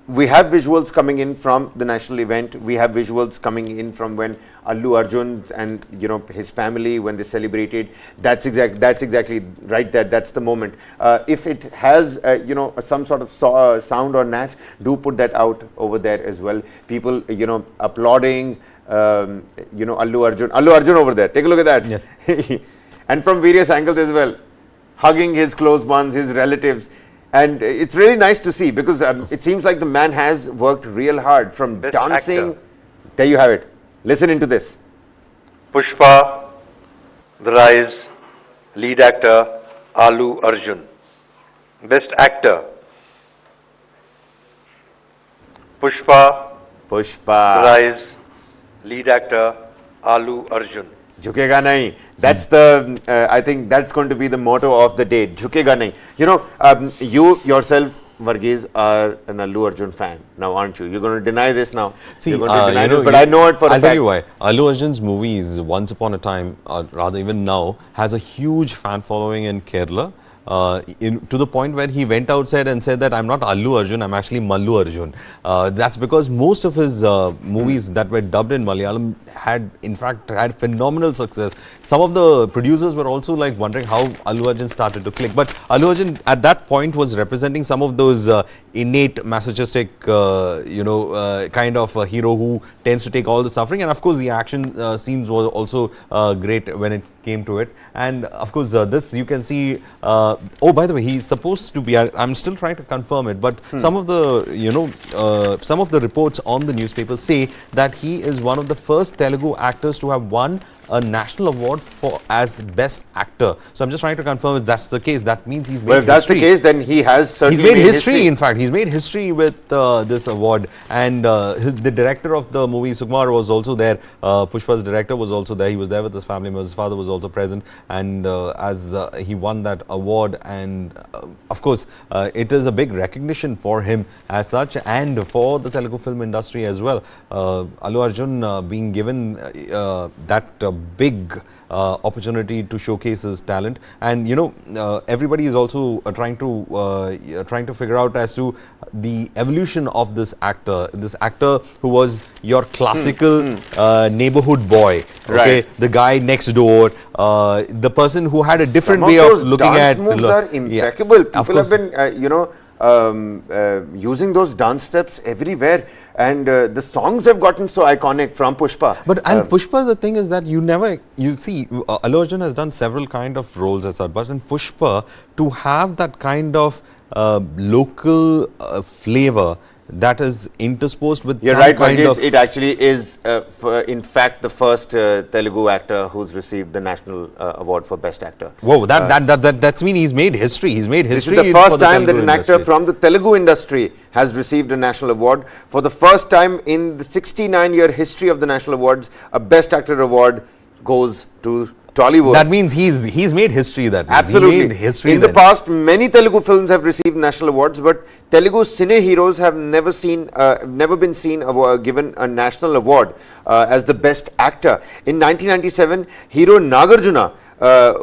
We have visuals coming in from the national event. We have visuals coming in from when Allu Arjun and his family, when they celebrated. That's exactly right there. That's the moment. If it has some sort of sound or nat, do put that out over there as well. People applauding Allu Arjun over there. Take a look at that. Yes. And from various angles as well, hugging his close ones, his relatives. And it's really nice to see, because it seems like the man has worked real hard from Best dancing. actor. There you have it. Listen into this. Pushpa, The Rise, lead actor Allu Arjun. Best actor Pushpa, The Pushpa. Rise, lead actor Allu Arjun. Jhukega nahi. That's the, I think that's going to be the motto of the day. Jhukega nahi. You know, you yourself, Varghese, are an Allu Arjun fan now, aren't you? You're going to deny this now. See, you're going to deny you know, this, but I know it for a I'll fact. tell you why. Allu Arjun's movies, once upon a time, or rather even now, has a huge fan following in Kerala. To the point where he went outside and said that I'm not Allu Arjun, I'm actually Mallu Arjun. That's because most of his movies that were dubbed in Malayalam had, in fact, had phenomenal success. Some of the producers were also like wondering how Allu Arjun started to click. But Allu Arjun at that point was representing some of those innate masochistic, kind of a hero who tends to take all the suffering. And of course, the action scenes were also great when it came to it. And of course, this you can see. Oh, by the way, he's supposed to be. I'm still trying to confirm it, but some of the some of the reports on the newspapers say that he is one of the first Telugu actors to have won a national award for as best actor. So I'm just trying to confirm if that's the case. That means he's made Well, if that's the history. case, then he has certainly He's made history, in fact. He's made history with this award. And the director of the movie, Sukumar, was also there. Pushpa's director was also there. He was there with his family. His father was also present. And as he won that award, and of course, it is a big recognition for him as such, and for the Telugu film industry as well. Allu Arjun being given that big opportunity to showcase his talent, and everybody is also trying to figure out as to the evolution of this actor who was your classical neighborhood boy, okay, Right. the guy next door, the person who had a different Some way those of looking dance at moves are impeccable. Yeah, of People have course. been, using those dance steps everywhere, and the songs have gotten so iconic from Pushpa. But and Pushpa, the thing is that you see, Allu Arjun has done several kind of roles as such, but in Pushpa, to have that kind of local flavor that is intersposed with You're some right, kind Varghese. of It actually is, in fact, the first Telugu actor who's received the national award for Best Actor. whoa, that's mean he's made history. He's made This history. is the for first time that Telugu an actor industry. from the Telugu industry has received a national award. For the first time in the 69-year history of the national awards, a Best Actor award goes to Tollywood. That means he's made history. That means. Absolutely. He made history. In the then. past, many Telugu films have received national awards, but Telugu cine heroes have never been seen given a national award as the best actor. In 1997, hero Nagarjuna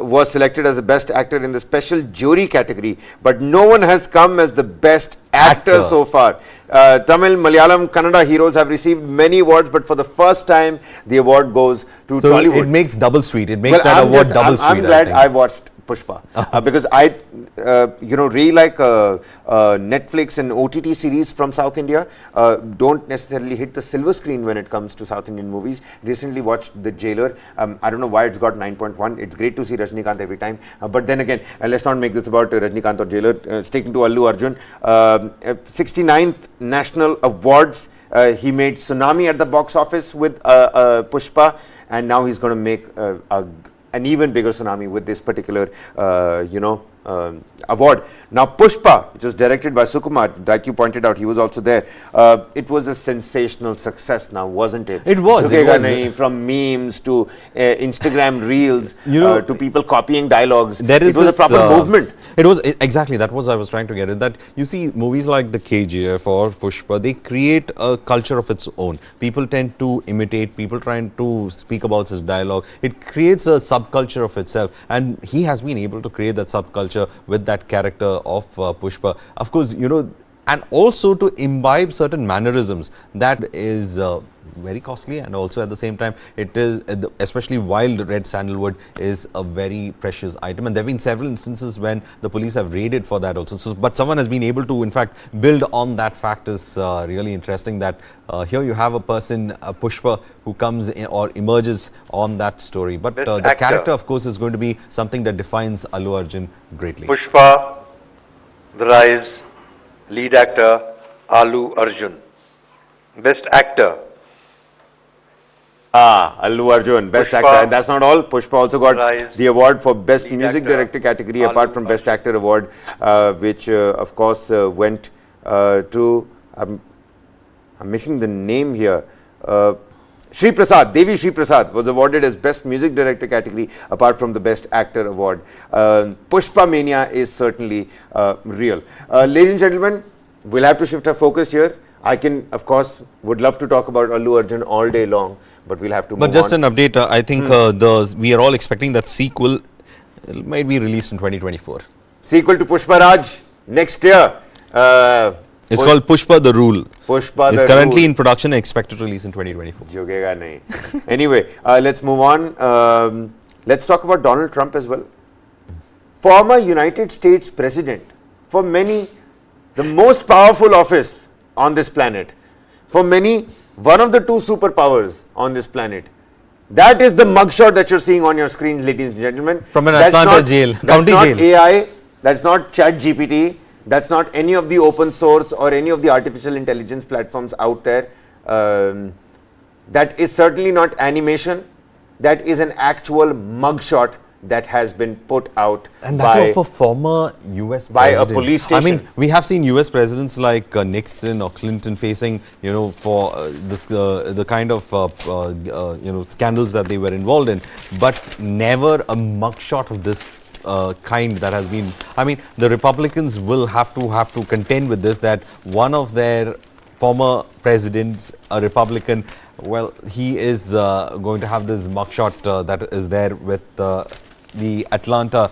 was selected as the best actor in the special jury category, but no one has come as the best actor so far. Tamil, Malayalam, Kannada heroes have received many awards, but for the first time, the award goes to So Tollywood. it makes double sweet. It makes that award double sweet. I'm glad think. I watched Pushpa because I, really like Netflix and OTT series from South India. Don't necessarily hit the silver screen when it comes to South Indian movies. Recently watched The Jailer. I don't know why it's got 9.1. It's great to see Rajnikant every time. But then again, let's not make this about Rajnikant or Jailer. Sticking to Allu Arjun, 69th National Awards. He made Tsunami at the box office with Pushpa, and now he's going to make an even bigger tsunami with this particular, award. Now, Pushpa, which was directed by Sukumar, like you pointed out, he was also there. It was a sensational success now, wasn't it? It was. It Jhukega was. nahi, from memes to Instagram reels, You to people copying dialogues. There is it was this, a proper movement. It was exactly that was I was trying to get at. That you see movies like the KGF or Pushpa, they create a culture of its own. People tend to imitate. People trying to speak about his dialogue. It creates a subculture of itself, and he has been able to create that subculture with that character of Pushpa. Of course, and also to imbibe certain mannerisms that is very costly, and also at the same time it is especially wild red sandalwood is a very precious item, and there have been several instances when the police have raided for that also. So, but someone has been able to in fact build on that fact is really interesting, that here you have a person, Pushpa, who comes in or emerges on that story. But Best the actor. character of course is going to be something that defines Allu Arjun greatly. Pushpa, The Rise, lead actor Allu Arjun. Best actor Allu Arjun, Best Pushpa Actor. And that's not all. Pushpa also got Prize, the award for Best Lead Music Actor, Director category, apart Allu from Best Arjun. Actor award, which of course went to, I'm missing the name here, Shri Prasad, Devi Shri Prasad was awarded as Best Music Director category, apart from the Best Actor award. Pushpa mania is certainly real. Ladies and gentlemen, we'll have to shift our focus here. I can, of course, would love to talk about Allu Arjun all day long, but we'll have to move But just on. an update, I think we are all expecting that sequel might be released in 2024. Sequel to Pushpa Raj next year. It's called Pushpa the Rule. Pushpa It's the currently Rule. in production and expected to release in 2024. Jogega nahi. Anyway, let's move on. Let's talk about Donald Trump as well. Former United States President, for many, the most powerful office on this planet. For many, one of the two superpowers on this planet. That is the mugshot that you're seeing on your screens, ladies and gentlemen. From an That's Atlanta not- jail, that's county not jail. AI, that's not ChatGPT, that's not any of the open source or any of the artificial intelligence platforms out there. That is certainly not animation. That is an actual mugshot that has been put out And by that of a former US by a president. police I mean, station. we have seen US presidents like Nixon or Clinton facing, you know, for this the kind of you know, scandals that they were involved in, but never a mugshot of this kind that has been. I mean, the Republicans will have to contend with this, that one of their former presidents, a Republican, well, he is going to have this mugshot that is there with the Atlanta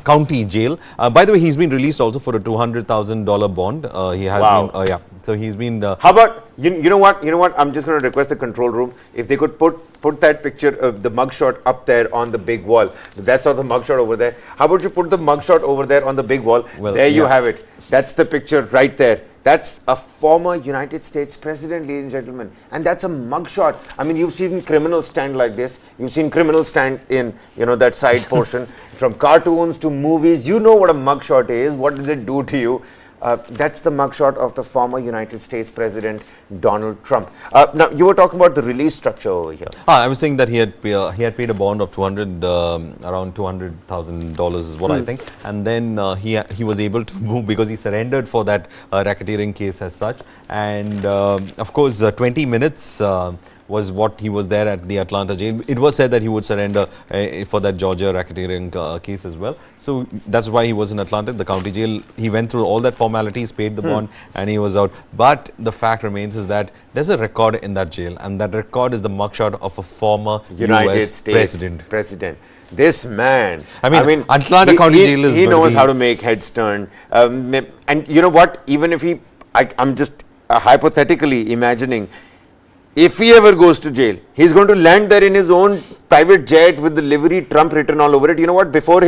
county jail. By the way, he's been released also for a $200,000 bond. He has Wow. been, yeah. So he's been. How about you know what? You know what? I'm just going to request the control room if they could put that picture of the mugshot up there on the big wall. That's not the mugshot over there. How about you put the mugshot over there on the big wall? Well, there you yeah. have it. That's the picture right there. That's a former United States president, ladies and gentlemen, and that's a mugshot. I mean, you've seen criminals stand like this. You've seen criminals stand in, you know, that side portion. From cartoons to movies, you know what a mugshot is. What does it do to you? That's the mugshot of the former United States President Donald Trump. Now, you were talking about the release structure over here. I was saying that he had paid a bond of around $200,000 is what I think, and then he was able to move because he surrendered for that racketeering case as such, and of course 20 minutes. Was what he was there at the Atlanta jail. It was said that he would surrender for that Georgia racketeering case as well. So that's why he was in Atlanta, the county jail. He went through all that formalities, paid the bond, and he was out. But the fact remains is that there's a record in that jail, and that record is the mugshot of a former United US States president. This man. I mean, Atlanta County Jail is he going to knows be- how to make heads turn. And you know what? Even if I'm just hypothetically imagining, if he ever goes to jail, he's going to land there in his own private jet with the livery Trump written all over it. You know what? Before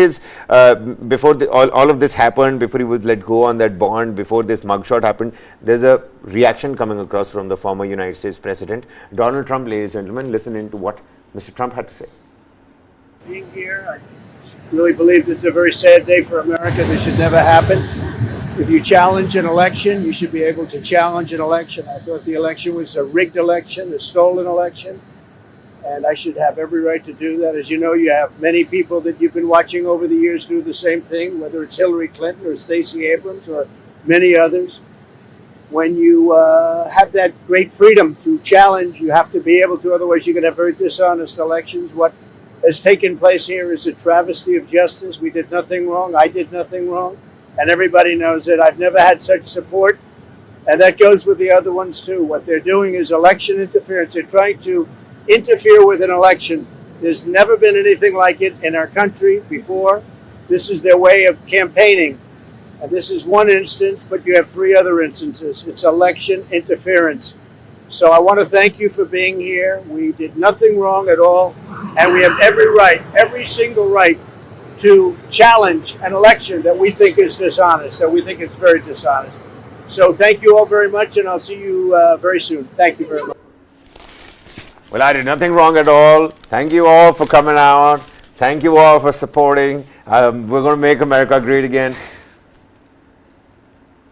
all of this happened, before he was let go on that bond, before this mugshot happened, there's a reaction coming across from the former United States President Donald Trump. Ladies and gentlemen, listen in to what Mr. Trump had to say. Being here, I really believe it's a very sad day for America. This should never happen. If you challenge an election, you should be able to challenge an election. I thought the election was a rigged election, a stolen election, and I should have every right to do that. As you know, you have many people that you've been watching over the years do the same thing, whether it's Hillary Clinton or Stacey Abrams or many others. When you have that great freedom to challenge, you have to be able to, otherwise you're going to have very dishonest elections. What has taken place here is a travesty of justice. We did nothing wrong. I did nothing wrong. And everybody knows it. I've never had such support. And that goes with the other ones too. What they're doing is election interference. They're trying to interfere with an election. There's never been anything like it in our country before. This is their way of campaigning. And this is one instance, but you have three other instances. It's election interference. So I want to thank you for being here. We did nothing wrong at all. And we have every right, every single right, to challenge an election that we think is dishonest, that we think is very dishonest. So thank you all very much, and I'll see you very soon. Thank you very much. Well, I did nothing wrong at all. Thank you all for coming out. Thank you all for supporting. We're going to make America great again.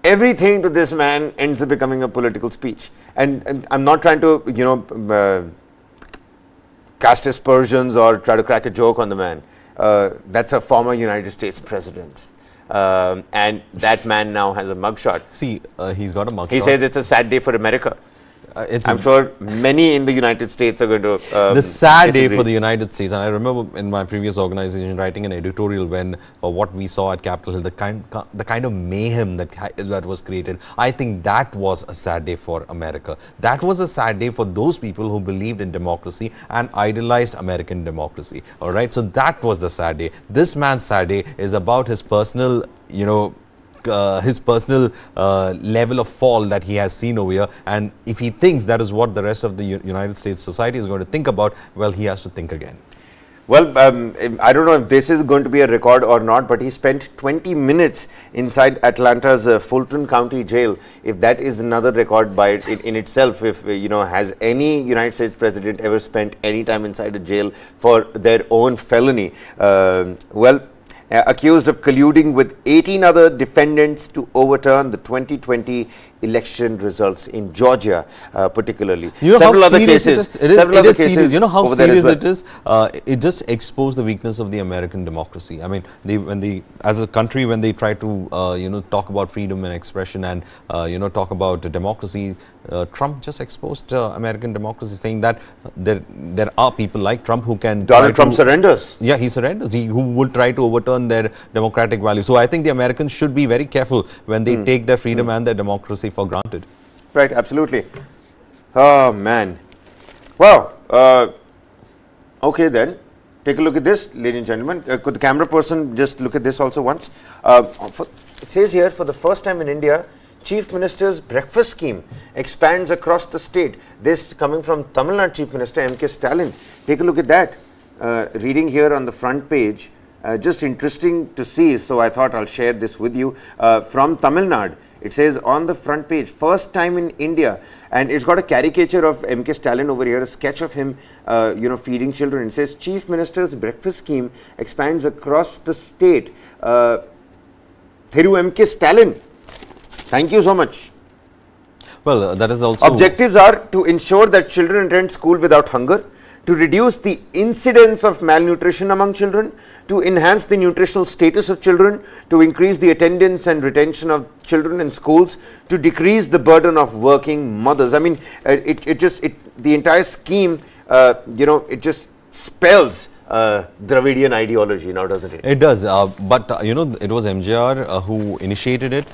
Everything to this man ends up becoming a political speech. And I'm not trying to, cast aspersions or try to crack a joke on the man. That's a former United States president. And that man now has a mugshot. See, he's got a mugshot. He says it's a sad day for America. It's I'm sure many in the United States are going to the sad day disagree. for the United States, and I remember in my previous organization writing an editorial when what we saw at Capitol Hill, the kind of mayhem that was created. I think that was a sad day for America. That was a sad day for those people who believed in democracy and idolized American democracy. All right, so that was the sad day. This man's sad day is about his personal, his personal level of fall that he has seen over here, and if he thinks that is what the rest of the United States society is going to think about, well, he has to think again. Well, I don't know if this is going to be a record or not, but he spent 20 minutes inside Atlanta's Fulton County jail. If that is another record by in itself, if has any United States president ever spent any time inside a jail for their own felony? Accused of colluding with 18 other defendants to overturn the 2020 election results in Georgia, particularly. Several other cases. It is serious. You know how serious it is? It just exposed the weakness of the American democracy. I mean, as a country, when they try to, talk about freedom and expression and, talk about democracy, Trump just exposed American democracy, saying that there are people like Trump who can... Donald Trump surrenders. Yeah, he surrenders. Who would try to overturn their democratic values. So I think the Americans should be very careful when they take their freedom and their democracy for granted. Right, absolutely. Oh, man. Well, okay then. Take a look at this, ladies and gentlemen. Could the camera person just look at this also once? It says here, for the first time in India, Chief Minister's breakfast scheme expands across the state. This coming from Tamil Nadu Chief Minister M.K. Stalin. Take a look at that. Reading here on the front page, just interesting to see, so I thought I'll share this with you. From Tamil Nadu, it says on the front page, first time in India, and it's got a caricature of M.K. Stalin over here, a sketch of him, feeding children. It says, Chief Minister's breakfast scheme expands across the state. Thiru M.K. Stalin. Thank you so much. Well, that is also... Objectives are to ensure that children attend school without hunger, to reduce the incidence of malnutrition among children, to enhance the nutritional status of children, to increase the attendance and retention of children in schools, to decrease the burden of working mothers. I mean, the entire scheme, it just spells Dravidian ideology now, doesn't it? It does, but it was MJR who initiated it.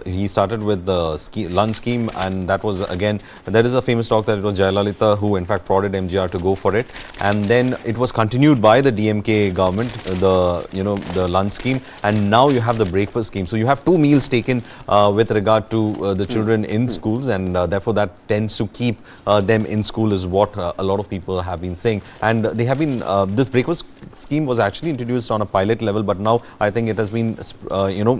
He started with the lunch scheme, and that was, again, there is a famous talk that it was Jayalalitha who in fact prodded MJR to go for it, and then it was continued by the DMK government, the lunch scheme, and now you have the breakfast scheme. So you have 2 meals taken with regard to the children in schools, and therefore that tends to keep them in school, is what a lot of people have been saying. And they have been, this breakfast scheme was actually introduced on a pilot level, but now I think it has been,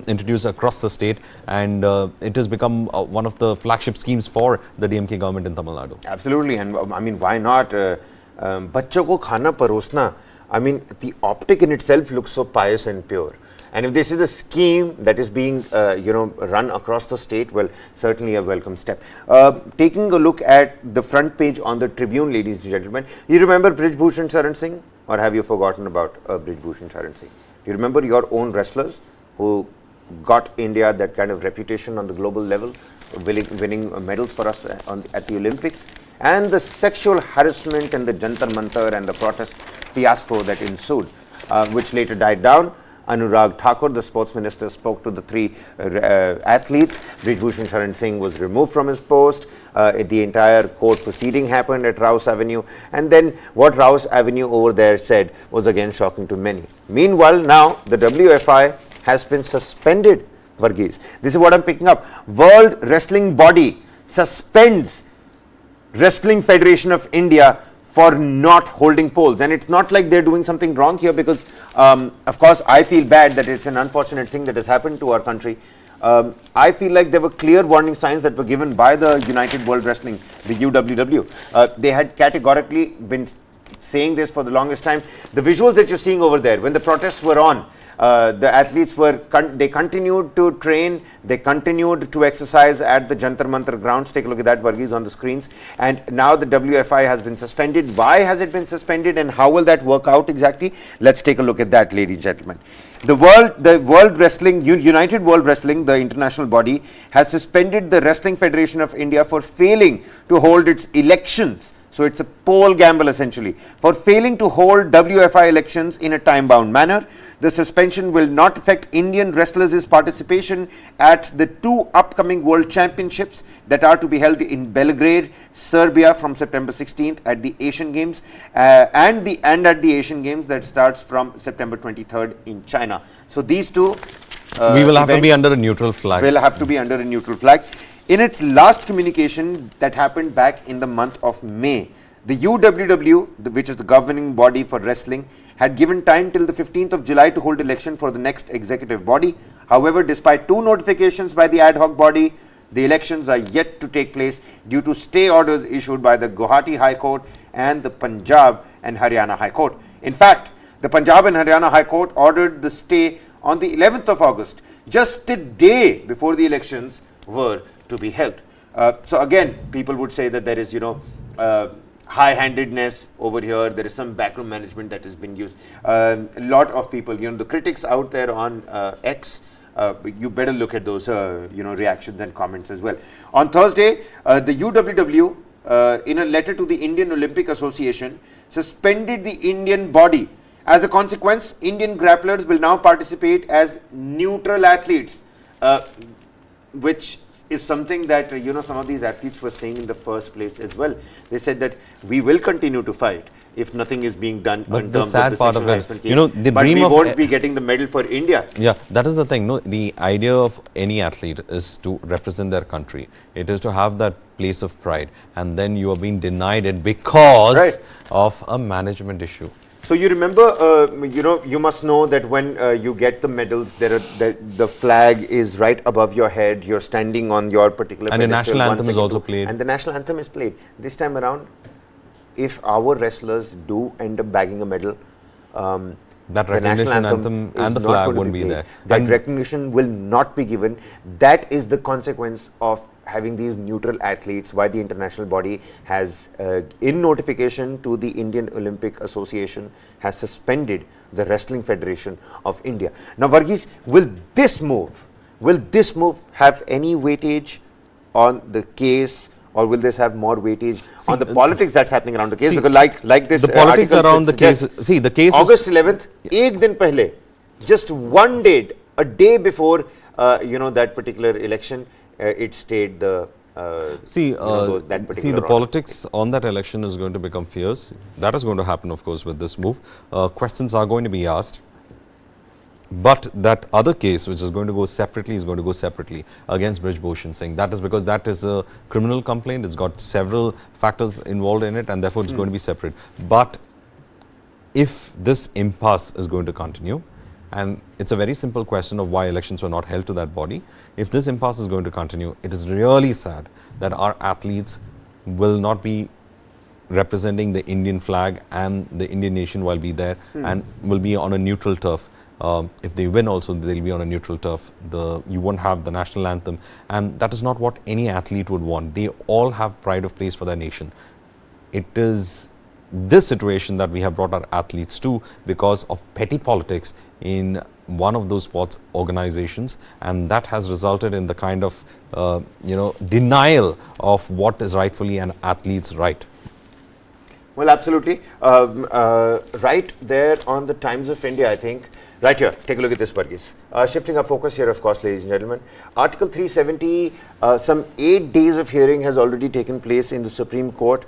introduced across the state, and it has become one of the flagship schemes for the DMK government in Tamil Nadu. Absolutely, and I mean, why not? Bachcho ko khana parosna. I mean, the optic in itself looks so pious and pure. And if this is a scheme that is being, run across the state, well, certainly a welcome step. Taking a look at the front page on the Tribune, ladies and gentlemen, you remember Brij Bhushan Sharan Singh, or have you forgotten about Brij Bhushan Sharan Singh? Do you remember your own wrestlers who got India that kind of reputation on the global level, winning medals for us at the Olympics? And the sexual harassment and the Jantar Mantar and the protest fiasco that ensued, which later died down. Anurag Thakur, the sports minister, spoke to the 3 athletes. Brij Bhushan Sharan Singh was removed from his post. The entire court proceeding happened at Rouse Avenue. And then what Rouse Avenue over there said was again shocking to many. Meanwhile, now the WFI has been suspended, Varghese. This is what I'm picking up. World Wrestling Body suspends Wrestling Federation of India for not holding polls. And it's not like they're doing something wrong here, because of course I feel bad that it's an unfortunate thing that has happened to our country. I feel like there were clear warning signs that were given by the United World Wrestling, the UWW. They had categorically been saying this for the longest time. The visuals that you're seeing over there, when the protests were on, The athletes were they continued to train, they continued to exercise at the Jantar Mantar grounds. Take a look at that, Varghese, on the screens. And now the WFI has been suspended. Why has it been suspended, and how will that work out exactly? Let's take a look at that, ladies and gentlemen. The World Wrestling, United World Wrestling, the international body, has suspended the Wrestling Federation of India for failing to hold its elections. So it's a poll gamble essentially. For failing to hold WFI elections in a time-bound manner, the suspension will not affect Indian wrestlers' participation at the 2 upcoming World Championships that are to be held in Belgrade, Serbia from September 16th at the Asian Games and at the Asian Games that starts from September 23rd in China. So these two we will have to be under a neutral flag. Will have to be under a neutral flag. In its last communication that happened back in the month of May, the UWW, which is the governing body for wrestling, had given time till the 15th of July to hold election for the next executive body. However, despite 2 notifications by the ad hoc body, the elections are yet to take place due to stay orders issued by the Guwahati High Court and the Punjab and Haryana High Court. In fact, the Punjab and Haryana High Court ordered the stay on the 11th of August, just a day before the elections were to be held. So again, people would say that there is, high-handedness over here. There is some backroom management that has been used. A lot of people, the critics out there on X, you better look at those, reactions and comments as well. On Thursday, the UWW, in a letter to the Indian Olympic Association, suspended the Indian body. As a consequence, Indian grapplers will now participate as neutral athletes, which is something that some of these athletes were saying in the first place as well. They said that we will continue to fight if nothing is being done in terms of the sexual harassment case. The but dream we of won't be getting the medal for India. Yeah, that is the thing. No, the idea of any athlete is to represent their country. It is to have that place of pride, and then you are being denied it because of a management issue. So you remember, you must know that when you get the medals, the flag is right above your head. You're standing on your particular pedestal. And the national anthem is also played. And the national anthem is played. This time around, if our wrestlers do end up bagging a medal, that recognition anthem and the flag won't be there. That recognition will not be given. That is the consequence of having these neutral athletes, why the international body has, in notification to the Indian Olympic Association, has suspended the Wrestling Federation of India. Now, Varghese, will this move have any weightage on the case, or will this have more weightage on the politics that's happening around the case? Because like this, the politics around the case. See, the case August 11th, ek din pehle, just one day, a day before, that particular election. It stayed the the politics on that election is going to become fierce. That is going to happen, of course, with this move. Questions are going to be asked. But that other case, which is going to go separately, is going to go separately against Biren Singh. That is because that is a criminal complaint. It's got several factors involved in it, and therefore it's going to be separate. But if this impasse is going to continue, and it's a very simple question of why elections were not held to that body. If this impasse is going to continue, it is really sad that our athletes will not be representing the Indian flag and the Indian nation while be there and will be on a neutral turf. If they win also, they'll be on a neutral turf. You won't have the national anthem, and that is not what any athlete would want. They all have pride of place for their nation. It is this situation that we have brought our athletes to because of petty politics in one of those sports organizations, and that has resulted in the kind of denial of what is rightfully an athlete's right. Well, absolutely. Right there on the Times of India, I think. Right here, take a look at this, Varghese. Shifting our focus here, of course, ladies and gentlemen. Article 370, some 8 days of hearing has already taken place in the Supreme Court.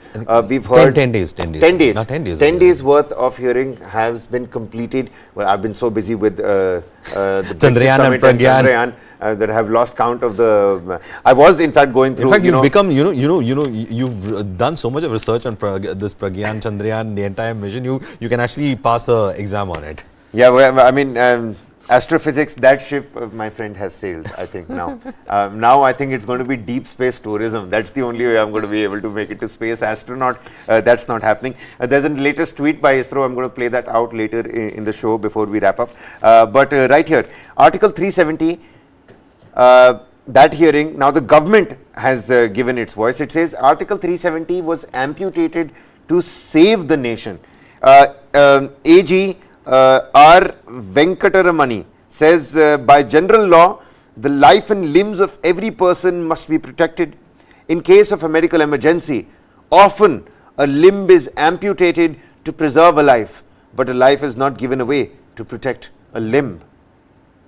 We've heard 10 days. Not 10 days. 10 days worth of hearing has been completed. Well, I've been so busy with the Chandrayaan and Pragyan. That have lost count of the. I was in fact going through. In fact, you've become, you've done so much of research on this Pragyan, Chandrayaan, the entire mission. You can actually pass the exam on it. Yeah, well, I mean, astrophysics, that ship, my friend, has sailed, I think, now. Now I think it's going to be deep space tourism. That's the only way I'm going to be able to make it to space. Astronaut, that's not happening. There's a latest tweet by ISRO. I'm going to play that out later in the show before we wrap up. But right here, Article 370, that hearing, now the government has given its voice. It says Article 370 was amputated to save the nation. AG R. Venkataramani says, by general law, the life and limbs of every person must be protected. In case of a medical emergency, often a limb is amputated to preserve a life, but a life is not given away to protect a limb.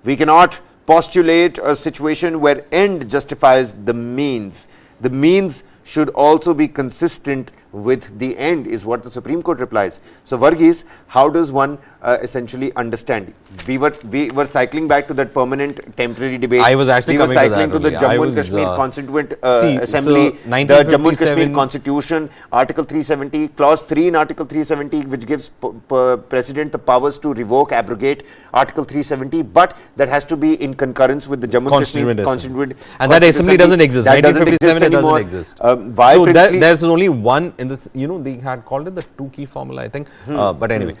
We cannot postulate a situation where end justifies the means. The means should also be consistent with the end, is what the Supreme Court replies. So Varghese, how does one essentially understand? We were cycling back to that permanent temporary debate. I was actually we were cycling to the only. Jammu and Kashmir Constituent Assembly, the Jammu and Kashmir Constitution, Article 370, Clause 3 in Article 370, which gives President the powers to revoke, abrogate Article 370, but that has to be in concurrence with the Jammu and Kashmir Constituent. And that assembly doesn't exist. That 1957 it doesn't exist. Why so there's only one in this, they had called it the two-key formula, I think. But anyway,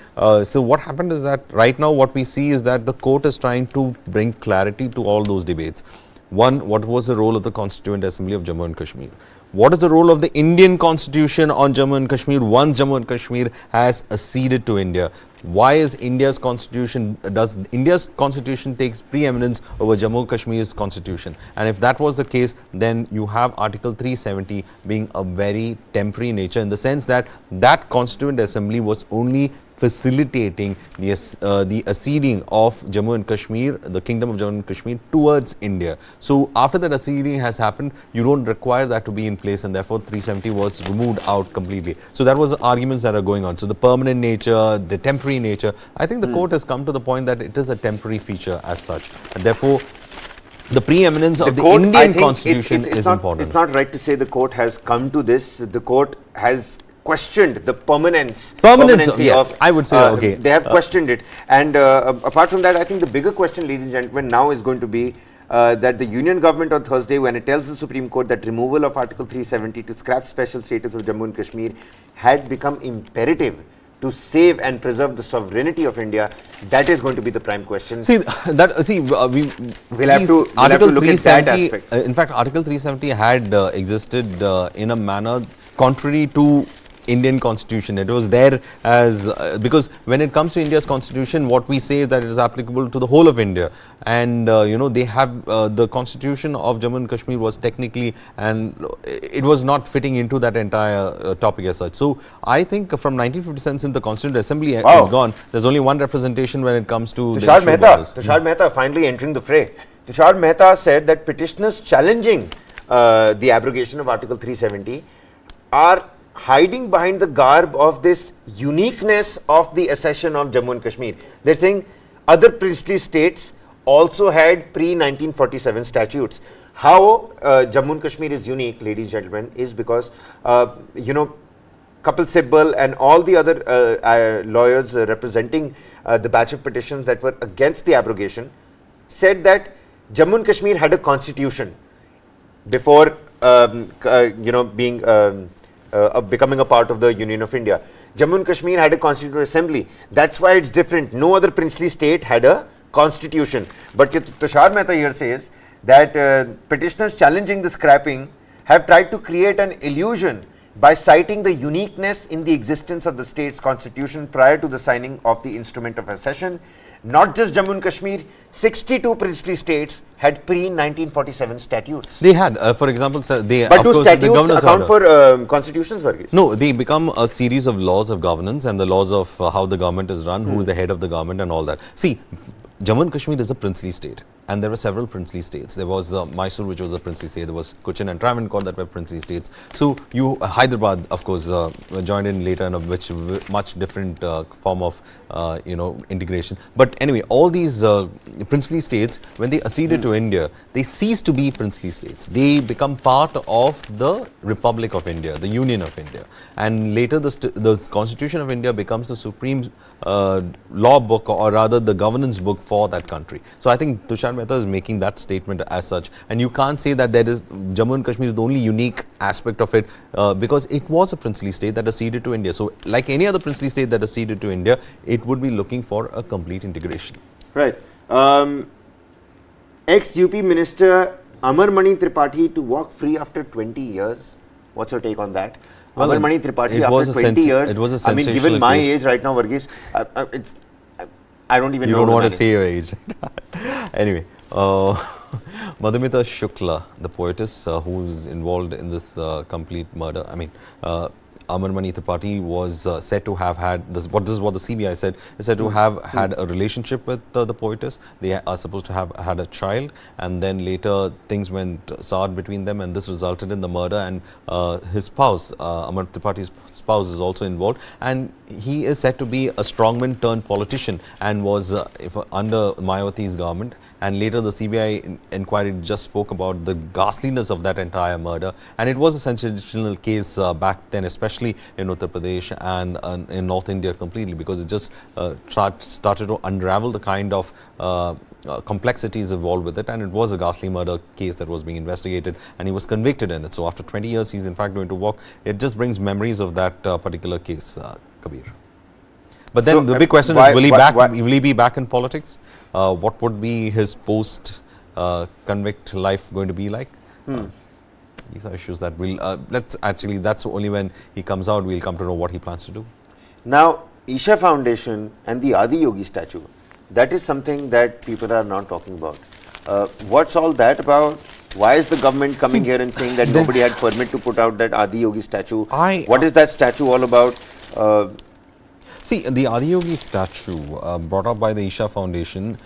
so what happened is that right now what we see is that the court is trying to bring clarity to all those debates. One, what was the role of the Constituent Assembly of Jammu and Kashmir? What is the role of the Indian Constitution on Jammu and Kashmir once Jammu and Kashmir has acceded to India? Why is India's constitution takes preeminence over Jammu and Kashmir's constitution? And if that was the case, then you have Article 370 being a very temporary nature, in the sense that that Constituent Assembly was only facilitating the acceding of Jammu and Kashmir, the Kingdom of Jammu and Kashmir, towards India. So after that acceding has happened, you don't require that to be in place, and therefore 370 was removed out completely. So that was the arguments that are going on. So the permanent nature, the temporary nature, I think the court has come to the point that it is a temporary feature as such, and therefore the preeminence of the Indian Constitution is important. It's not right to say the court has come to this. The court has questioned the permanency yes, of, I would say, okay. They have questioned it. And apart from that, I think the bigger question, ladies and gentlemen, now is going to be that the Union government on Thursday, when it tells the Supreme Court that removal of Article 370 to scrap special status of Jammu and Kashmir had become imperative to save and preserve the sovereignty of India, that is going to be the prime question. We'll have to look at that aspect. In fact, Article 370 had existed in a manner contrary to Indian Constitution. It was there as because when it comes to India's Constitution, what we say is that it is applicable to the whole of India, and they have the Constitution of Jammu and Kashmir was technically, and it was not fitting into that entire topic as such. So I think from 1957, since the Constituent Assembly is gone, there's only one representation when it comes to Tushar Mehta finally entering the fray. Tushar Mehta said that petitioners challenging the abrogation of Article 370 are hiding behind the garb of this uniqueness of the accession of Jammu and Kashmir. They're saying other princely states also had pre-1947 statutes. How Jammu and Kashmir is unique, ladies and gentlemen, is because, Kapil Sibbal and all the other lawyers representing the batch of petitions that were against the abrogation said that Jammu and Kashmir had a constitution before, being becoming a part of the Union of India. Jammu and Kashmir had a constituent assembly. That's why it's different. No other princely state had a constitution. But Tushar Mehta here says that petitioners challenging the scrapping have tried to create an illusion by citing the uniqueness in the existence of the state's constitution prior to the signing of the instrument of accession. Not just Jammu and Kashmir, 62 princely states had pre-1947 statutes. They had, for example, but do statutes account for constitutions, Varghese? No, they become a series of laws of governance and the laws of how the government is run, who is the head of the government and all that. See, Jammu and Kashmir is a princely state. and there were several princely states. There was Mysore, which was a princely state. There was Cochin and Travancore that were princely states. So Hyderabad, of course, joined in later in a much different form of integration. But anyway, all these princely states, when they acceded to India, they ceased to be princely states. They become part of the Republic of India, the Union of India, and later the Constitution of India becomes the supreme law book, or rather the governance book for that country. So I think Tushar Mehta is making that statement as such, and you can't say that there is Jammu and Kashmir is the only unique aspect of it, because it was a princely state that acceded to India. So like any other princely state that acceded to India, it would be looking for a complete integration. Right. Ex-UP Minister Amarmani Tripathi to walk free after 20 years. What's your take on that? Well, Amarmani Tripathi after 20 years. It was a I mean, sensational given my case. age right now, Varghese, I don't even You know. don't want to say your age. Anyway, Madhumita Shukla, the poetess who's involved in this complete murder, I mean, Amarmani Tripathi was said to have had, this is what the CBI said, is said to have had a relationship with the poetess. They are supposed to have had a child, and then later things went sour between them, and this resulted in the murder. And his spouse, Amarmani Tripathi's spouse, is also involved, and he is said to be a strongman turned politician, and was under Mayawati's government. And later the CBI inquiry just spoke about the ghastliness of that entire murder, and it was a sensational case back then, especially in Uttar Pradesh and in North India completely, because it just started to unravel the kind of complexities involved with it, and it was a ghastly murder case that was being investigated, and he was convicted in it. So after 20 years, he's in fact going to walk. It just brings memories of that particular case, Kabir. But then the big question is, will he be back in politics? What would be his post-convict life going to be like? These are issues that we'll, that's only when he comes out, we'll come to know what he plans to do. Now, ISHA Foundation and the Adiyogi statue, that is something that people are not talking about. What's all that about? Why is the government coming here and saying that nobody had permit to put out that Adiyogi statue? What is that statue all about? See, the Adiyogi statue brought up by the ISHA Foundation,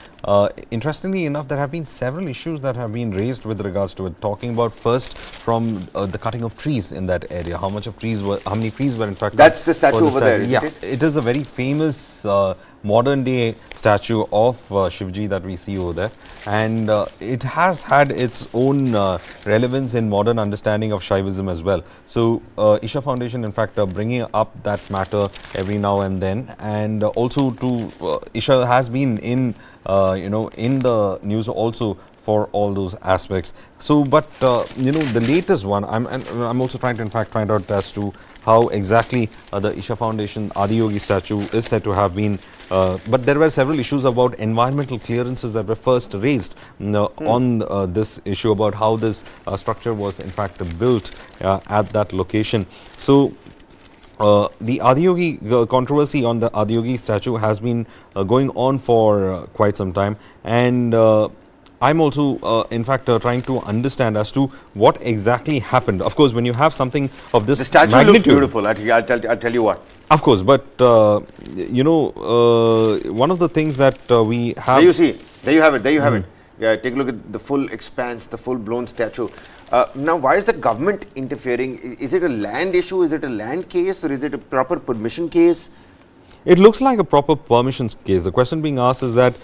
interestingly enough, there have been several issues that have been raised with regards to it. Talking about first from the cutting of trees in that area, how many trees were in fact. That's the statue over there, yeah, it is a very famous modern day statue of Shivji that we see over there, and it has had its own relevance in modern understanding of Shaivism as well. So ISHA Foundation in fact bringing up that matter every now and then, and also ISHA has been in in the news also for all those aspects. So, but the latest one, I'm also trying to in fact find out as to how exactly the ISHA Foundation Adiyogi statue is said to have been. But there were several issues about environmental clearances that were first raised on this issue about how this structure was in fact built at that location. So the Adiyogi controversy on the Adiyogi statue has been going on for quite some time, and I'm also in fact trying to understand as to what exactly happened. Of course, when you have something of this magnitude. The statue looks beautiful, I'll tell you what. Of course, but one of the things that we have... There you see, there you have it, Yeah, take a look at the full expanse, the full-blown statue. Now, why is the government interfering? Is it a land issue? Is it a land case? Or is it a proper permission case? It looks like a proper permissions case. The question being asked is that,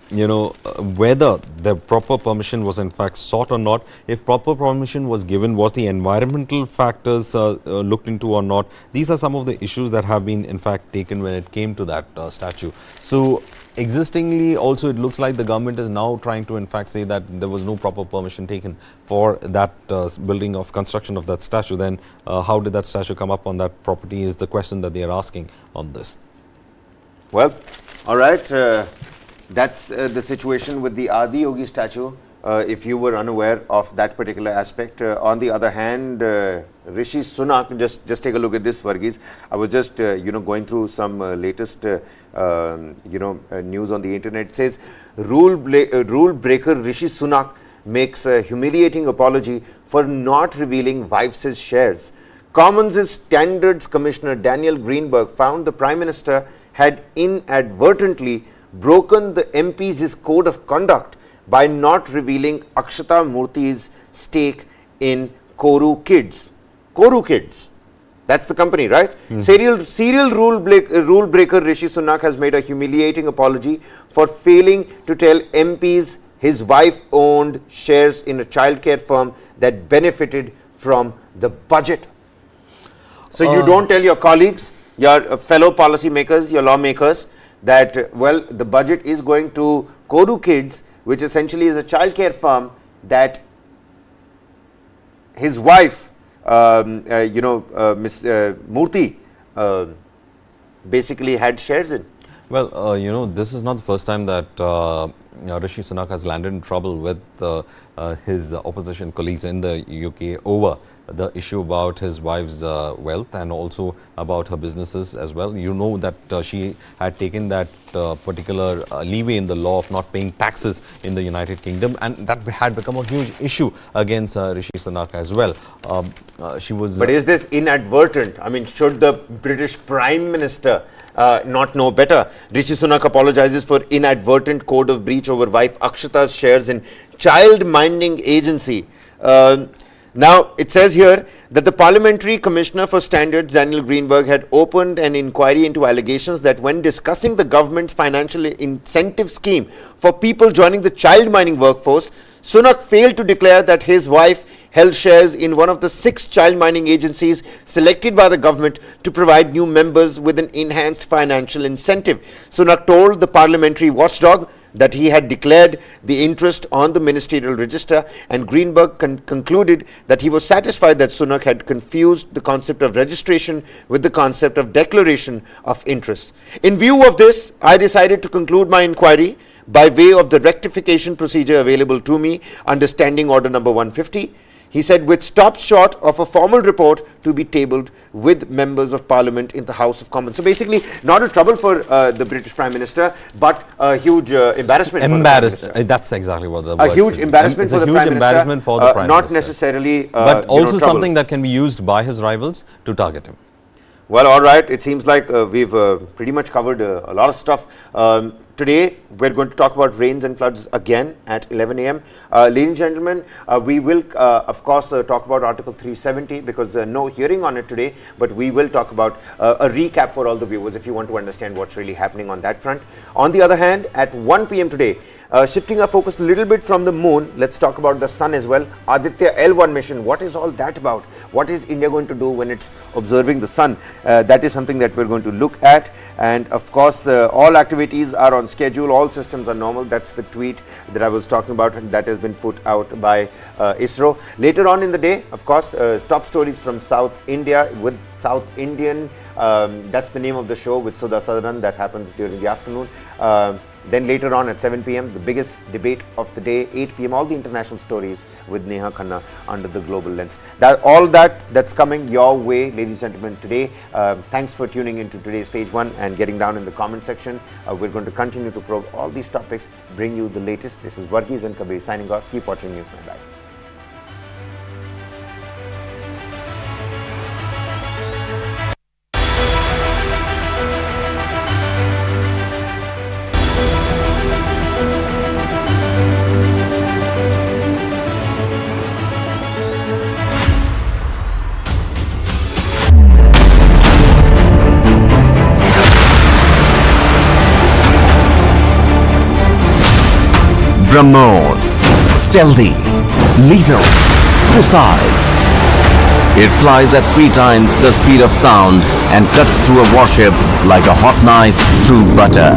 whether the proper permission was in fact sought or not. If proper permission was given, was the environmental factors looked into or not? These are some of the issues that have been in fact taken when it came to that statue. So, existingly also it looks like the government is now trying to in fact say that there was no proper permission taken for that building of construction of that statue. Then how did that statue come up on that property is the question that they are asking on this. Well, all right. That's the situation with the Adiyogi statue, if you were unaware of that particular aspect. On the other hand, Rishi Sunak, just take a look at this, Varghese. I was just, going through some latest, news on the internet. It says, rule breaker Rishi Sunak makes a humiliating apology for not revealing wife's shares. Commons' Standards Commissioner Daniel Greenberg found the Prime Minister had inadvertently broken the MP's code of conduct by not revealing Akshata Murthy's stake in Koru Kids. Koru Kids. That's the company, right? Serial rule breaker Rishi Sunak has made a humiliating apology for failing to tell MPs his wife owned shares in a childcare firm that benefited from the budget. So you don't tell your colleagues, your fellow policy makers, your lawmakers that, well, the budget is going to Koru Kids, which essentially is a childcare firm that his wife, Miss Murthy, basically had shares in. Well, this is not the first time that Rishi Sunak has landed in trouble with his opposition colleagues in the UK over the issue about his wife's wealth and also about her businesses as well. You know that she had taken that particular leeway in the law of not paying taxes in the United Kingdom, and that had become a huge issue against Rishi Sunak as well. She was. But is this inadvertent? I mean, should the British Prime Minister not know better? Rishi Sunak apologizes for inadvertent code of breach over wife Akshata's shares in child minding agency. Now, it says here that the Parliamentary Commissioner for Standards, Daniel Greenberg, had opened an inquiry into allegations that when discussing the government's financial incentive scheme for people joining the child mining workforce, Sunak failed to declare that his wife held shares in one of the 6 child mining agencies selected by the government to provide new members with an enhanced financial incentive. Sunak told the parliamentary watchdog that he had declared the interest on the ministerial register, and Greenberg concluded that he was satisfied that Sunak had confused the concept of registration with the concept of declaration of interest. In view of this, I decided to conclude my inquiry by way of the rectification procedure available to me under Standing Order number 150. He said, which stops short of a formal report to be tabled with members of Parliament in the House of Commons. So basically, not a trouble for the British Prime Minister, but a huge embarrassment. That's exactly what the word. A huge embarrassment for the Prime Minister. Not necessarily, but also something that can be used by his rivals to target him. Well, all right. It seems like we've pretty much covered a lot of stuff. Today, we're going to talk about rains and floods again at 11 a.m. Ladies and gentlemen, we will, of course, talk about Article 370 because no hearing on it today, but we will talk about a recap for all the viewers if you want to understand what's really happening on that front. On the other hand, at 1 p.m. today, shifting our focus a little bit from the moon, let's talk about the sun as well. Aditya L1 mission, what is all that about? What is India going to do when it's observing the sun? That is something that we're going to look at. And of course, all activities are on schedule, all systems are normal. That's the tweet that I was talking about, and that has been put out by ISRO. Later on in the day, of course, top stories from South India with South Indian. That's the name of the show with Sudha Sadran that happens during the afternoon. Then later on at 7 p.m, the biggest debate of the day, 8 p.m, all the international stories with Neha Khanna under the global lens. That's coming your way, ladies and gentlemen, today. Thanks for tuning into today's Page One and getting down in the comment section. We're going to continue to probe all these topics, bring you the latest. This is Varghese and Kabir signing off. Keep watching News9 Live. BrahMos, stealthy, lethal, precise. It flies at 3 times the speed of sound and cuts through a warship like a hot knife through butter.